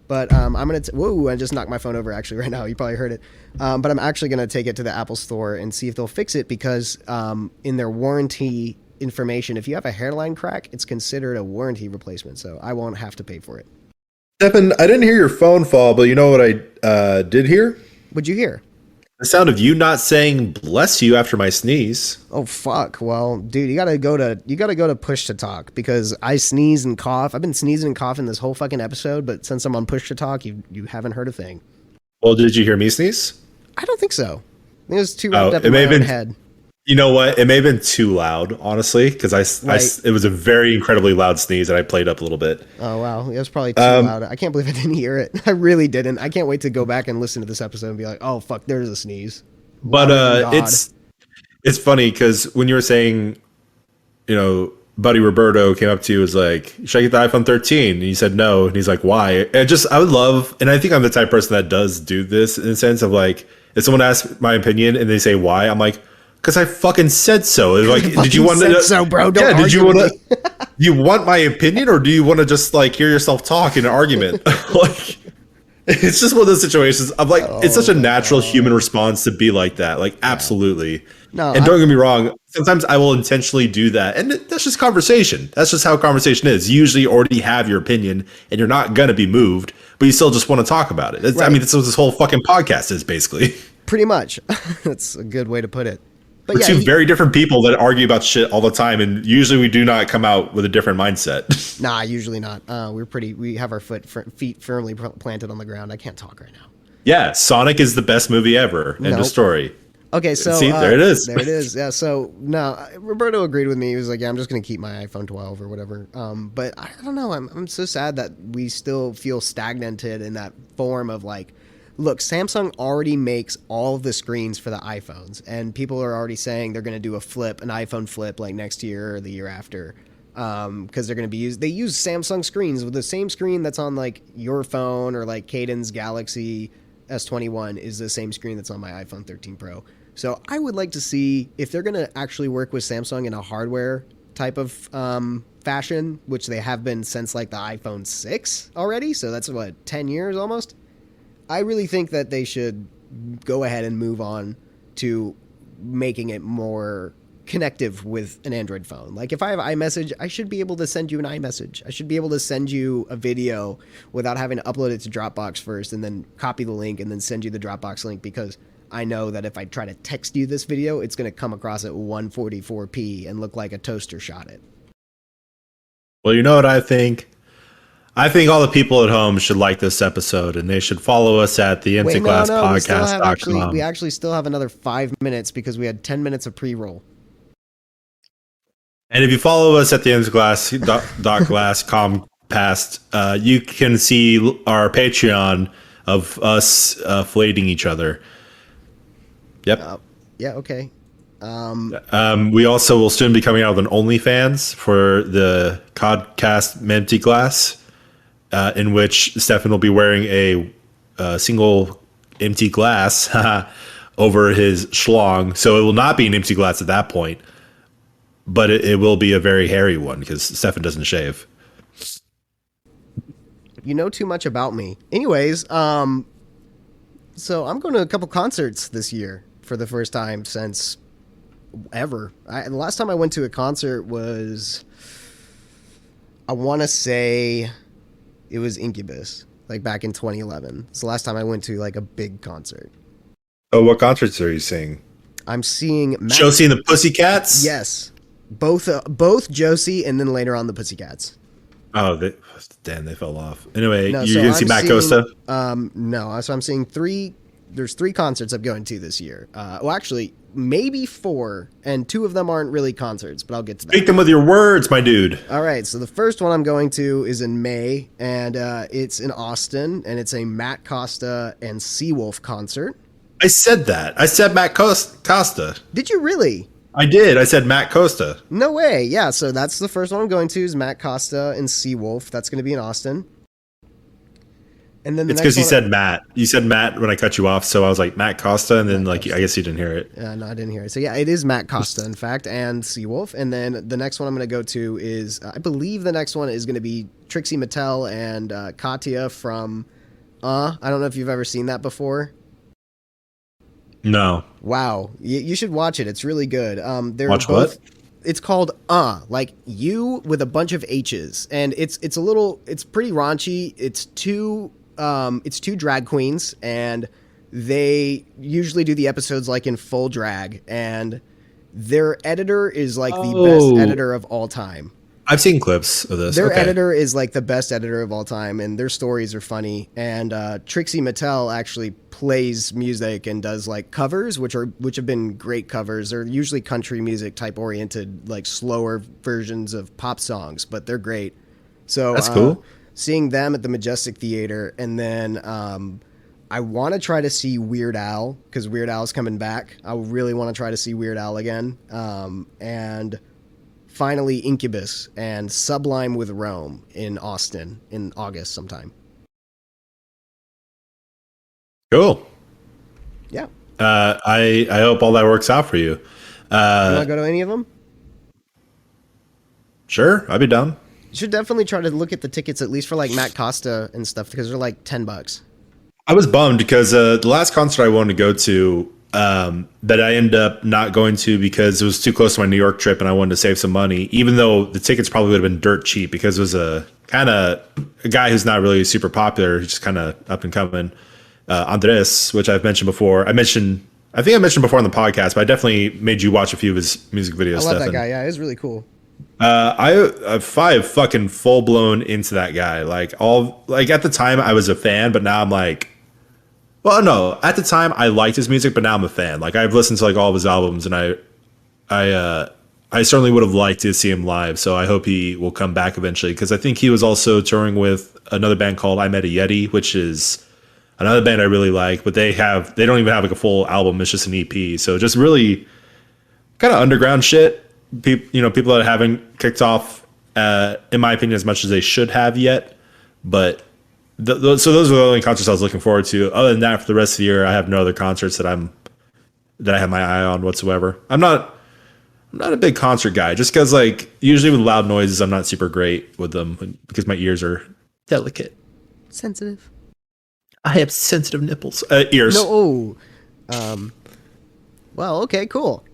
[SPEAKER 1] But I'm going to... Whoa, I just knocked my phone over actually right now. You probably heard it. But I'm actually going to take it to the Apple store and see if they'll fix it because in their warranty information, if you have a hairline crack, it's considered a warranty replacement. So I won't have to pay for it.
[SPEAKER 2] Stefan, I didn't hear your phone fall, but you know what I did hear?
[SPEAKER 1] What'd you hear?
[SPEAKER 2] The sound of you not saying bless you after my sneeze.
[SPEAKER 1] Oh fuck. Well, dude, you gotta go to push to talk because I sneeze and cough. I've been sneezing and coughing this whole fucking episode, but since I'm on push to talk, you haven't heard a thing.
[SPEAKER 2] Well, did you hear me sneeze?
[SPEAKER 1] I don't think so. I think it was too wrapped up in my own head.
[SPEAKER 2] You know what? It may have been too loud, honestly, because it was a very incredibly loud sneeze, and I played up a little bit.
[SPEAKER 1] Oh wow, it was probably too loud. I can't believe I didn't hear it. I really didn't. I can't wait to go back and listen to this episode and be like, oh fuck, there's a sneeze.
[SPEAKER 2] But it's funny because when you were saying, you know, buddy Roberto came up to you was like, should I get the iPhone 13? And you said no, and he's like, why? And I would love, and I think I'm the type of person that does do this in the sense of like, if someone asks my opinion and they say why, I'm like, because I fucking said so. Like, did you want to?
[SPEAKER 1] So, bro, don't
[SPEAKER 2] did you
[SPEAKER 1] want
[SPEAKER 2] to? You want my opinion, or do you want to just like hear yourself talk in an argument? Like, it's just one of those situations. I'm like, it's such a natural human response to be like that. Like, absolutely.
[SPEAKER 1] No,
[SPEAKER 2] and don't get me wrong. Sometimes I will intentionally do that, and that's just conversation. That's just how conversation is. You usually already have your opinion, and you're not gonna be moved, but you still just want to talk about it. Right. I mean, that's what this whole fucking podcast is, basically.
[SPEAKER 1] Pretty much. That's a good way to put it. But
[SPEAKER 2] we're two very different people that argue about shit all the time, and usually we do not come out with a different mindset.
[SPEAKER 1] Nah, usually not. We have our feet firmly planted on the ground. I can't talk right now.
[SPEAKER 2] Yeah, Sonic is the best movie ever. End of story.
[SPEAKER 1] Okay, so
[SPEAKER 2] see, there it is.
[SPEAKER 1] There it is. Yeah. So no, Roberto agreed with me. He was like, "Yeah, I'm just gonna keep my iPhone 12 or whatever." But I don't know. I'm so sad that we still feel stagnated in that form of like. Look, Samsung already makes all of the screens for the iPhones, and people are already saying they're going to do an iPhone flip, like next year or the year after, because they're going to they use Samsung screens with the same screen that's on like your phone or like Caden's Galaxy S21 is the same screen that's on my iPhone 13 Pro. So I would like to see if they're going to actually work with Samsung in a hardware type of fashion, which they have been since like the iPhone 6 already. So that's what, 10 years almost. I really think that they should go ahead and move on to making it more connective with an Android phone. Like if I have iMessage, I should be able to send you an iMessage. I should be able to send you a video without having to upload it to Dropbox first and then copy the link and then send you the Dropbox link because I know that if I try to text you this video, it's going to come across at 144p and look like a toaster shot it.
[SPEAKER 2] Well, you know what I think? I think all the people at home should like this episode, and they should follow us at the emptyglasspodcast.com.
[SPEAKER 1] We actually still have another 5 minutes because we had 10 minutes of pre-roll.
[SPEAKER 2] And if you follow us at the emptyglass.glass.com, you can see our Patreon of us filleting each other. Yep.
[SPEAKER 1] Yeah, okay.
[SPEAKER 2] We also will soon be coming out with an OnlyFans for the Codcast Empty Glass. In which Stefan will be wearing a single empty glass over his schlong. So it will not be an empty glass at that point, but it will be a very hairy one because Stefan doesn't shave.
[SPEAKER 1] You know too much about me. Anyways, so I'm going to a couple concerts this year for the first time since ever. The last time I went to a concert was, I want to say... It was Incubus, like back in 2011. It's the last time I went to like a big concert.
[SPEAKER 2] Oh, what concerts are you seeing?
[SPEAKER 1] I'm seeing
[SPEAKER 2] Josie and the Pussycats?
[SPEAKER 1] Yes. Both Josie and then later on the Pussycats.
[SPEAKER 2] Oh, they fell off. Anyway, you're going to see Matt Costa?
[SPEAKER 1] No, so I'm seeing there's 3 concerts I'm going to this year. Well, actually, maybe 4, and 2 of them aren't really concerts, but I'll get to that.
[SPEAKER 2] Speak them with your words, my dude.
[SPEAKER 1] All right, so the first one I'm going to is in May, and it's in Austin, and it's a Matt Costa and Seawolf concert.
[SPEAKER 2] I said that. I said Matt Costa.
[SPEAKER 1] Did you really?
[SPEAKER 2] I did. I said Matt Costa.
[SPEAKER 1] No way. Yeah, so that's the first one I'm going to is Matt Costa and Seawolf. That's going to be in Austin. And then the
[SPEAKER 2] It's
[SPEAKER 1] next
[SPEAKER 2] because you
[SPEAKER 1] one,
[SPEAKER 2] said Matt. You said Matt when I cut you off, so I was like Matt Costa, and then
[SPEAKER 1] Matt
[SPEAKER 2] like
[SPEAKER 1] Costa.
[SPEAKER 2] I guess you didn't hear it.
[SPEAKER 1] No, I didn't hear it. So yeah, it is Matt Costa, in fact, and Seawolf. And then the next one I'm going to go to is, I believe the next one is going to be Trixie Mattel and Katya from. I don't know if you've ever seen that before.
[SPEAKER 2] No,
[SPEAKER 1] Wow, you should watch it. It's really good. They're
[SPEAKER 2] watch
[SPEAKER 1] both.
[SPEAKER 2] what?
[SPEAKER 1] It's called like you with a bunch of H's, and it's pretty raunchy. It's two drag queens, and they usually do the episodes like in full drag, and their editor is like the best
[SPEAKER 2] Oh,
[SPEAKER 1] editor of all time.
[SPEAKER 2] I've seen clips of this.
[SPEAKER 1] Their
[SPEAKER 2] Okay,
[SPEAKER 1] editor is like the best editor of all time, and their stories are funny. And Trixie Mattel actually plays music and does like covers, which have been great covers. They're usually country music type oriented, like slower versions of pop songs, but they're great. So
[SPEAKER 2] that's cool.
[SPEAKER 1] seeing them at the Majestic Theater, and then I want to try to see Weird Al because Weird Al's coming back. I really want to try to see Weird Al again, and finally Incubus and Sublime with Rome in Austin in August sometime.
[SPEAKER 2] Cool.
[SPEAKER 1] Yeah.
[SPEAKER 2] I hope all that works out for you.
[SPEAKER 1] You want to go to any of them?
[SPEAKER 2] Sure, I'd be down.
[SPEAKER 1] You should definitely try to look at the tickets at least for like Matt Costa and stuff because they're like $10.
[SPEAKER 2] I was bummed because the last concert I wanted to go to that I ended up not going to because it was too close to my New York trip and I wanted to save some money, even though the tickets probably would have been dirt cheap because it was a guy who's not really super popular, he's just kind of up and coming. Andres, which I've mentioned before. I think I mentioned before on the podcast, but I definitely made you watch a few of his music videos.
[SPEAKER 1] I love that guy. Yeah, it's really cool.
[SPEAKER 2] I five fucking full blown into that guy. Like at the time I was a fan, but now I'm like, well, no, at the time I liked his music, but now I'm a fan. Like I've listened to like all of his albums, and I certainly would have liked to see him live. So I hope he will come back eventually because I think he was also touring with another band called I Met a Yeti, which is another band I really like, but they don't even have like a full album. It's just an EP. So just really kind of underground shit. People that haven't kicked off, in my opinion, as much as they should have yet. But so those are the only concerts I was looking forward to. Other than that, for the rest of the year, I have no other concerts that I have my eye on whatsoever. I'm not a big concert guy, just because like usually with loud noises, I'm not super great with them because my ears are delicate,
[SPEAKER 1] Sensitive.
[SPEAKER 2] I have sensitive nipples, ears.
[SPEAKER 1] No. Well, okay, cool.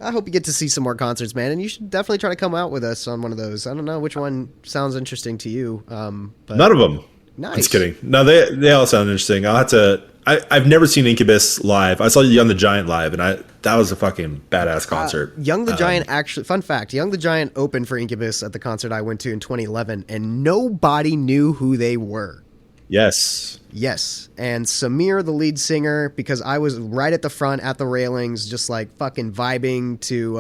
[SPEAKER 1] I hope you get to see some more concerts, man, and you should definitely try to come out with us on one of those. I don't know which one sounds interesting to you. But
[SPEAKER 2] None of them.
[SPEAKER 1] nice.
[SPEAKER 2] Just kidding. No, they all sound interesting. I'll have to. I've never seen Incubus live. I saw Young the Giant live, and that was a fucking badass concert.
[SPEAKER 1] Young the Giant actually, fun fact, Young the Giant opened for Incubus at the concert I went to in 2011, and nobody knew who they were.
[SPEAKER 2] Yes.
[SPEAKER 1] Yes, and Samir, the lead singer, because I was right at the front at the railings, just like fucking vibing to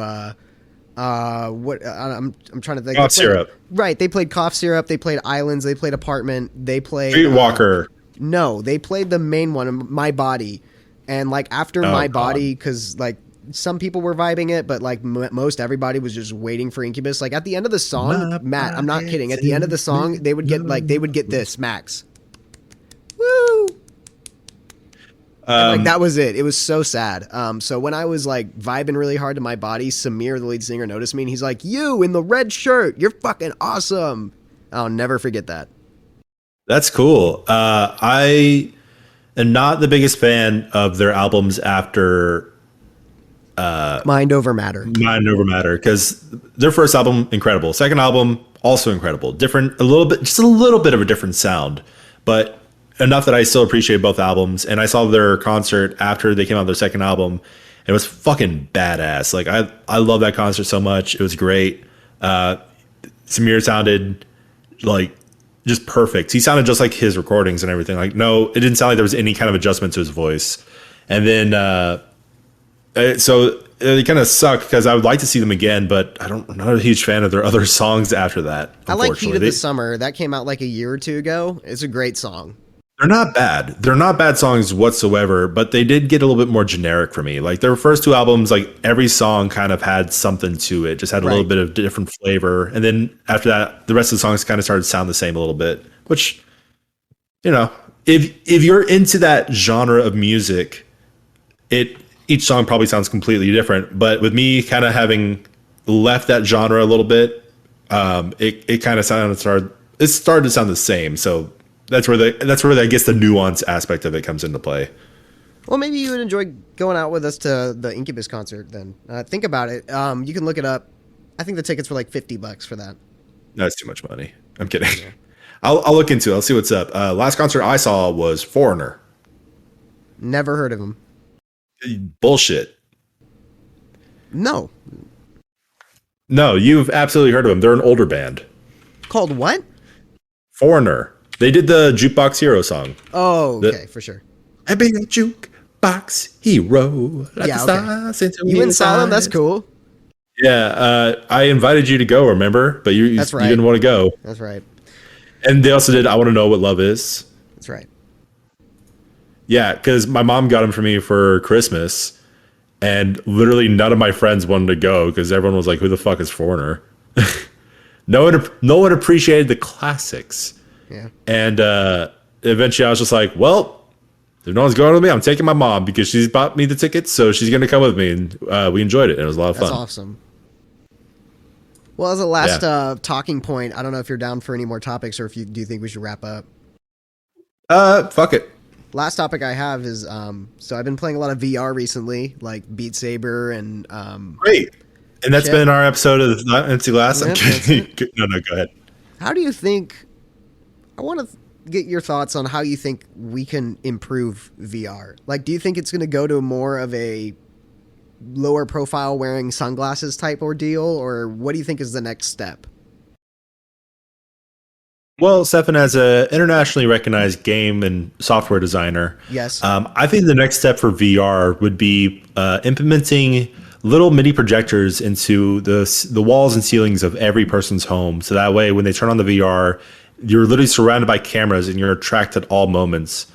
[SPEAKER 1] I'm trying to think.
[SPEAKER 2] Cough Syrup.
[SPEAKER 1] Right, they played Cough Syrup, they played Islands, they played Apartment, they played
[SPEAKER 2] Streetwalker.
[SPEAKER 1] No, they played the main one, My Body, and like after My Body, because like some people were vibing it, but like most everybody was just waiting for Incubus. Like at the end of the song, Matt, I'm not kidding. At the end of the song, they would get this, Max. Woo! And, like that was it. It was so sad. So when I was like vibing really hard to My Body, Samir, the lead singer, noticed me and he's like, "You in the red shirt, you're fucking awesome." I'll never forget that.
[SPEAKER 2] That's cool. I am not the biggest fan of their albums after
[SPEAKER 1] Mind Over Matter.
[SPEAKER 2] Mind Over Matter, because their first album, incredible. Second album, also incredible. Different, just a little bit of a different sound, but enough that I still appreciate both albums. And I saw their concert after they came out with their second album, and it was fucking badass. Like I love that concert so much. It was great. Samir sounded like just perfect. He sounded just like his recordings and everything. Like, no, it didn't sound like there was any kind of adjustment to his voice. And then, so it kind of sucked because I would like to see them again, but I'm not a huge fan of their other songs after that.
[SPEAKER 1] I like Heat of the Summer. That came out like a year or two ago. It's a great song.
[SPEAKER 2] They're not bad. They're not bad songs whatsoever, but they did get a little bit more generic for me. Like their first two albums, like every song kind of had something to it, just had a little bit of different flavor. And then after that, the rest of the songs kind of started to sound the same a little bit, which you know, if you're into that genre of music, it each song probably sounds completely different. But with me kind of having left that genre a little bit, it kind of it started to sound the same. So that's where I guess the nuance aspect of it comes into play.
[SPEAKER 1] Well, maybe you would enjoy going out with us to the Incubus concert then. Think about it. You can look it up. I think the tickets were like $50 for that.
[SPEAKER 2] That's too much money. I'm kidding. Yeah. I'll look into it. I'll see what's up. Last concert I saw was Foreigner.
[SPEAKER 1] Never heard of him.
[SPEAKER 2] Bullshit.
[SPEAKER 1] No.
[SPEAKER 2] No, you've absolutely heard of them. They're an older band.
[SPEAKER 1] Called what?
[SPEAKER 2] Foreigner. They did the Jukebox Hero song.
[SPEAKER 1] Oh, okay, for sure.
[SPEAKER 2] I've been a jukebox hero. Like
[SPEAKER 1] yeah, okay. You went and saw them? That's cool.
[SPEAKER 2] Yeah, I invited you to go, remember? But you didn't want to go.
[SPEAKER 1] That's right.
[SPEAKER 2] And they also did I Want to Know What Love Is.
[SPEAKER 1] That's right.
[SPEAKER 2] Yeah, because my mom got them for me for Christmas. And literally none of my friends wanted to go because everyone was like, who the fuck is Foreigner? No one appreciated the classics.
[SPEAKER 1] Yeah.
[SPEAKER 2] And eventually I was just like, well, if no one's going with me, I'm taking my mom because she's bought me the tickets, so she's going to come with me. And we enjoyed it. It was a lot of fun.
[SPEAKER 1] That's awesome. Well, as a last talking point, I don't know if you're down for any more topics or if you do think we should wrap up.
[SPEAKER 2] Fuck it.
[SPEAKER 1] Last topic I have is so I've been playing a lot of VR recently, like Beat Saber and
[SPEAKER 2] great. And that's been our episode of Empty Glass.
[SPEAKER 1] Yep,
[SPEAKER 2] no, go ahead.
[SPEAKER 1] How do you think? I want to get your thoughts on how you think we can improve VR. Like, do you think it's going to go to more of a lower profile wearing sunglasses type ordeal, or what do you think is the next step?
[SPEAKER 2] Well, Stefan, as an internationally recognized game and software designer,
[SPEAKER 1] yes,
[SPEAKER 2] I think the next step for VR would be implementing little mini projectors into the walls and ceilings of every person's home. So that way, when they turn on the VR, you're literally surrounded by cameras and you're tracked at all moments.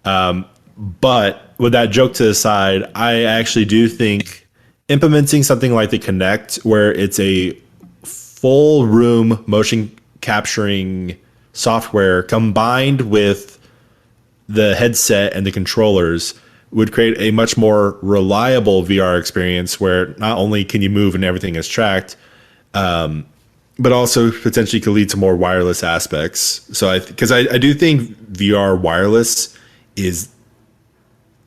[SPEAKER 2] But with that joke to the side, I actually do think implementing something like the Kinect, where it's a full room motion capturing software combined with the headset and the controllers, would create a much more reliable VR experience where not only can you move and everything is tracked, but also potentially could lead to more wireless aspects. So I do think VR wireless is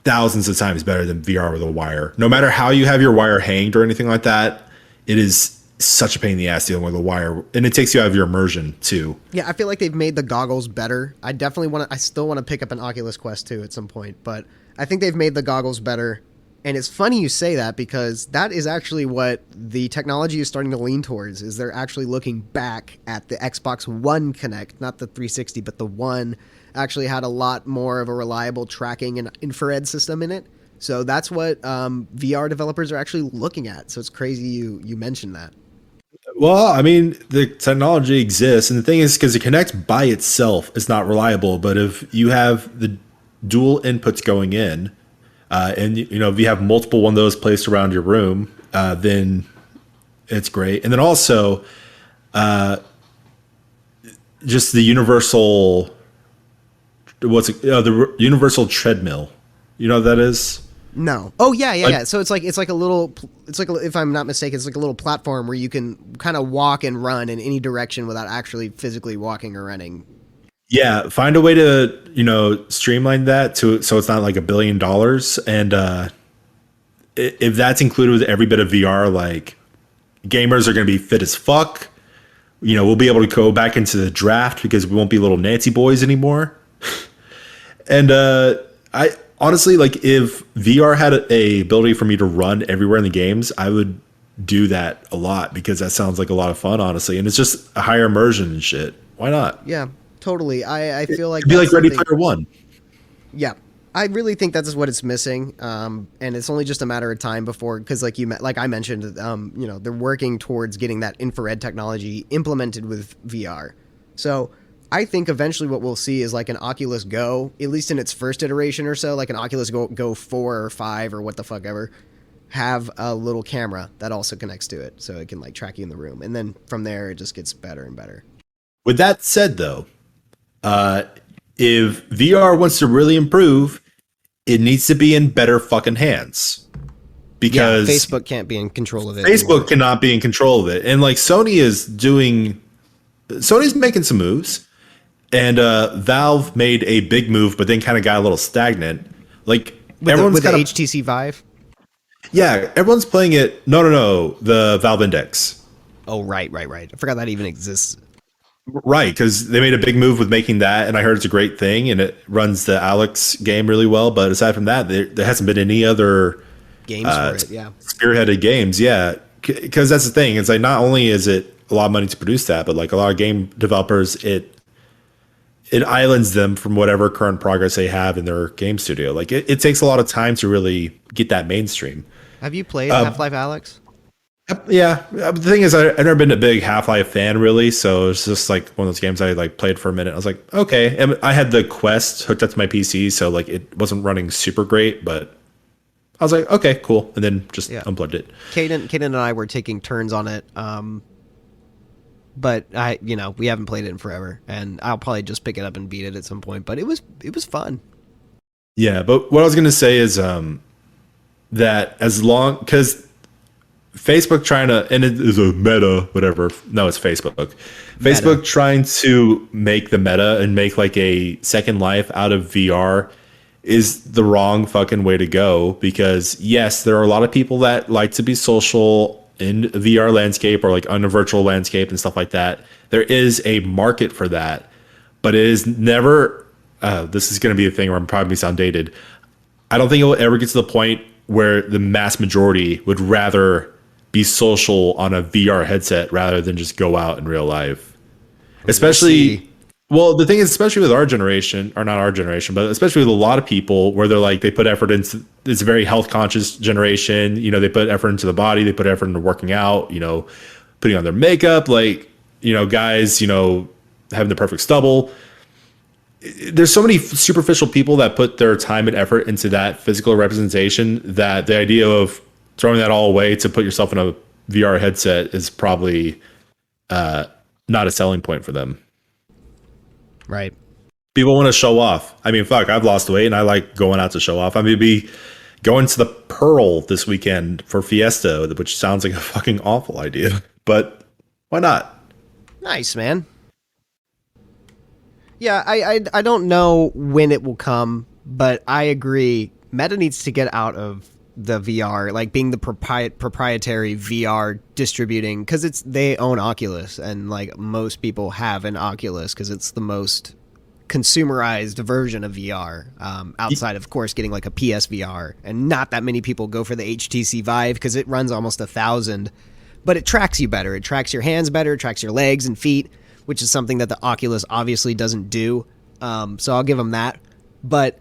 [SPEAKER 2] thousands of times better than VR with a wire. No matter how you have your wire hanged or anything like that, it is such a pain in the ass dealing with a wire, and it takes you out of your immersion too.
[SPEAKER 1] Yeah, I feel like they've made the goggles better. I still want to pick up an Oculus Quest 2 at some point, but I think they've made the goggles better. And it's funny you say that because that is actually what the technology is starting to lean towards, is they're actually looking back at the Xbox One Kinect, not the 360, but the One actually had a lot more of a reliable tracking and infrared system in it. So that's what VR developers are actually looking at. So it's crazy you mentioned that.
[SPEAKER 2] Well, I mean, the technology exists, and the thing is, because the Kinect by itself is not reliable, but if you have the dual inputs going in, and if you have multiple one of those placed around your room, then it's great. And then also, just the universal, the universal treadmill. You know what that is?
[SPEAKER 1] No. Oh yeah. So it's like a little, if I'm not mistaken, it's like a little platform where you can kind of walk and run in any direction without actually physically walking or running.
[SPEAKER 2] Yeah, find a way to streamline that so it's not like $1 billion. And if that's included with every bit of VR, like gamers are going to be fit as fuck. We'll be able to go back into the draft because we won't be little Nancy boys anymore. And I honestly, like, if VR had a ability for me to run everywhere in the games, I would do that a lot because that sounds like a lot of fun, honestly. And it's just a higher immersion and shit. Why not?
[SPEAKER 1] Yeah, totally. I feel like
[SPEAKER 2] it'd be like Ready Player One.
[SPEAKER 1] Yeah, I really think that's what it's missing. And it's only just a matter of time before, because like I mentioned, they're working towards getting that infrared technology implemented with VR. So I think eventually what we'll see is like an Oculus Go, at least in its first iteration or so, like an Oculus Go 4 or 5 or what the fuck ever, have a little camera that also connects to it so it can like track you in the room. And then from there, it just gets better and better.
[SPEAKER 2] With that said, though, if VR wants to really improve, it needs to be in better fucking hands. Because
[SPEAKER 1] Facebook can't be in control of it.
[SPEAKER 2] Facebook
[SPEAKER 1] anymore.
[SPEAKER 2] cannot be in control of it. And like Sony's making some moves. And Valve made a big move, but then kind of got a little stagnant. Like
[SPEAKER 1] with the HTC Vive.
[SPEAKER 2] Yeah, everyone's playing it. No, the Valve Index.
[SPEAKER 1] Oh, right. I forgot that even exists.
[SPEAKER 2] Right, because they made a big move with making that, and I heard it's a great thing, and it runs the Alex game really well. But aside from that, there hasn't been any other
[SPEAKER 1] games for it. Yeah,
[SPEAKER 2] spearheaded games. Yeah, because that's the thing. It's like not only is it a lot of money to produce that, but like a lot of game developers, it islands them from whatever current progress they have in their game studio. Like it takes a lot of time to really get that mainstream.
[SPEAKER 1] Have you played Half-Life Alyx?
[SPEAKER 2] Yeah, the thing is, I've never been a big Half-Life fan, really. So it's just like one of those games I like played for a minute. I was like, okay. And I had the Quest hooked up to my PC, so like it wasn't running super great, but I was like, okay, cool, and then just unplugged it.
[SPEAKER 1] Kaden and I were taking turns on it, but we haven't played it in forever, and I'll probably just pick it up and beat it at some point. But it was fun.
[SPEAKER 2] Yeah, but what I was gonna say is that because Facebook trying to, and it is a meta, whatever. No, it's Facebook. Facebook trying to make the meta and make like a Second Life out of VR is the wrong fucking way to go. Because yes, there are a lot of people that like to be social in a VR landscape or like on a virtual landscape and stuff like that. There is a market for that, but it is never. This is going to be a thing where I'm probably sound dated. I don't think it will ever get to the point where the mass majority would rather be social on a VR headset rather than just go out in real life. Especially, well, the thing is, especially with our generation, or not our generation, but especially with a lot of people where they're like, they put effort into, it's a very health conscious generation. You know, they put effort into the body, they put effort into working out, you know, putting on their makeup, like, you know, guys, you know, having the perfect stubble. There's so many superficial people that put their time and effort into that physical representation that the idea of throwing that all away to put yourself in a VR headset is probably not a selling point for them.
[SPEAKER 1] Right.
[SPEAKER 2] People want to show off. I mean, fuck, I've lost weight and I like going out to show off. I'm going to be going to the Pearl this weekend for Fiesta, which sounds like a fucking awful idea, but why not?
[SPEAKER 1] Nice, man. Yeah, I don't know when it will come, but I agree. Meta needs to get out of the VR, like being the proprietary VR distributing, because they own Oculus, and like most people have an Oculus because it's the most consumerized version of VR, outside of course getting like a PSVR, and not that many people go for the HTC Vive because it runs almost 1,000, but it tracks you better. It tracks your hands better, it tracks your legs and feet, which is something that the Oculus obviously doesn't do. So I'll give them that. But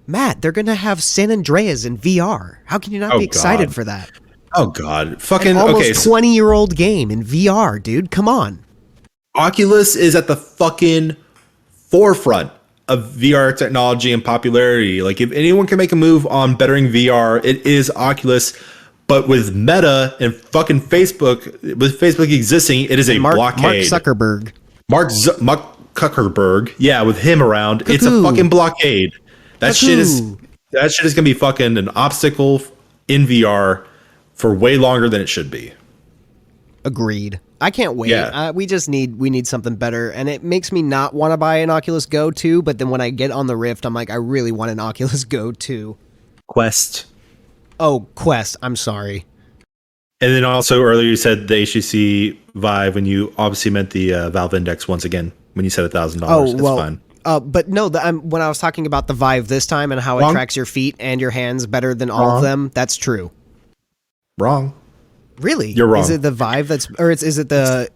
[SPEAKER 1] Matt, they're going to have San Andreas in VR. How can you not be excited for that?
[SPEAKER 2] Oh, God. Fucking,
[SPEAKER 1] an almost 20-year-old game in VR, dude. Come on.
[SPEAKER 2] Oculus is at the fucking forefront of VR technology and popularity. Like, if anyone can make a move on bettering VR, it is Oculus. But with Meta and fucking Facebook, with Facebook existing, it is a blockade.
[SPEAKER 1] Mark Zuckerberg.
[SPEAKER 2] Mark Zuckerberg. Yeah, with him around, it's a fucking blockade. That shit is gonna be fucking an obstacle in VR for way longer than it should be.
[SPEAKER 1] Agreed. I can't wait.
[SPEAKER 2] Yeah.
[SPEAKER 1] We need something better, and it makes me not want to buy an Oculus Go 2, but then when I get on the Rift, I'm like, I really want an Oculus Go 2.
[SPEAKER 2] Quest.
[SPEAKER 1] Oh, Quest. I'm sorry.
[SPEAKER 2] And then also earlier you said the HTC Vive when you obviously meant the Valve Index once again when you said $1,000.
[SPEAKER 1] Oh,
[SPEAKER 2] it's
[SPEAKER 1] well,
[SPEAKER 2] fine.
[SPEAKER 1] But no, when I was talking about the Vive this time and how it tracks your feet and your hands better than all of them, that's true.
[SPEAKER 2] Wrong.
[SPEAKER 1] Really?
[SPEAKER 2] You're wrong.
[SPEAKER 1] Is it the Vive is it the,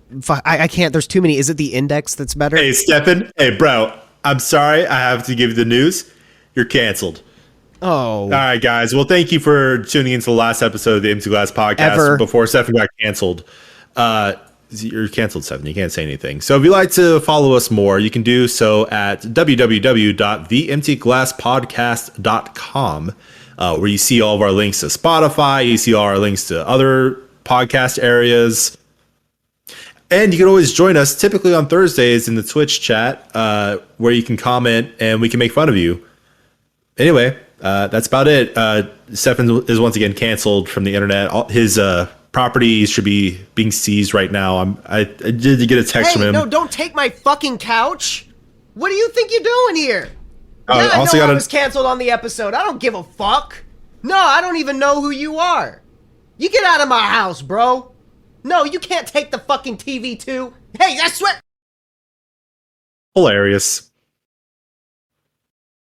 [SPEAKER 1] I can't, there's too many. Is it the Index that's better?
[SPEAKER 2] Hey, Stefan. Hey, bro. I'm sorry. I have to give you the news. You're canceled.
[SPEAKER 1] Oh.
[SPEAKER 2] All right, guys. Well, thank you for tuning into the last episode of the Empty Glass podcast before Stefan got canceled. You're canceled, Stefan. You can't say anything. So if you'd like to follow us more, you can do so at www.theemptyglasspodcast.com, where you see all of our links to Spotify. You see all our links to other podcast areas. And you can always join us, typically on Thursdays, in the Twitch chat, where you can comment and we can make fun of you. Anyway, that's about it. Stefan is once again canceled from the internet. His property should be being seized right now. I did get a text from him.
[SPEAKER 1] No, don't take my fucking couch. What do you think you're doing here?
[SPEAKER 2] I
[SPEAKER 1] was canceled on the episode. I don't give a fuck. No, I don't even know who you are. You get out of my house, bro. No, you can't take the fucking TV too. Hey, I swear.
[SPEAKER 2] Hilarious.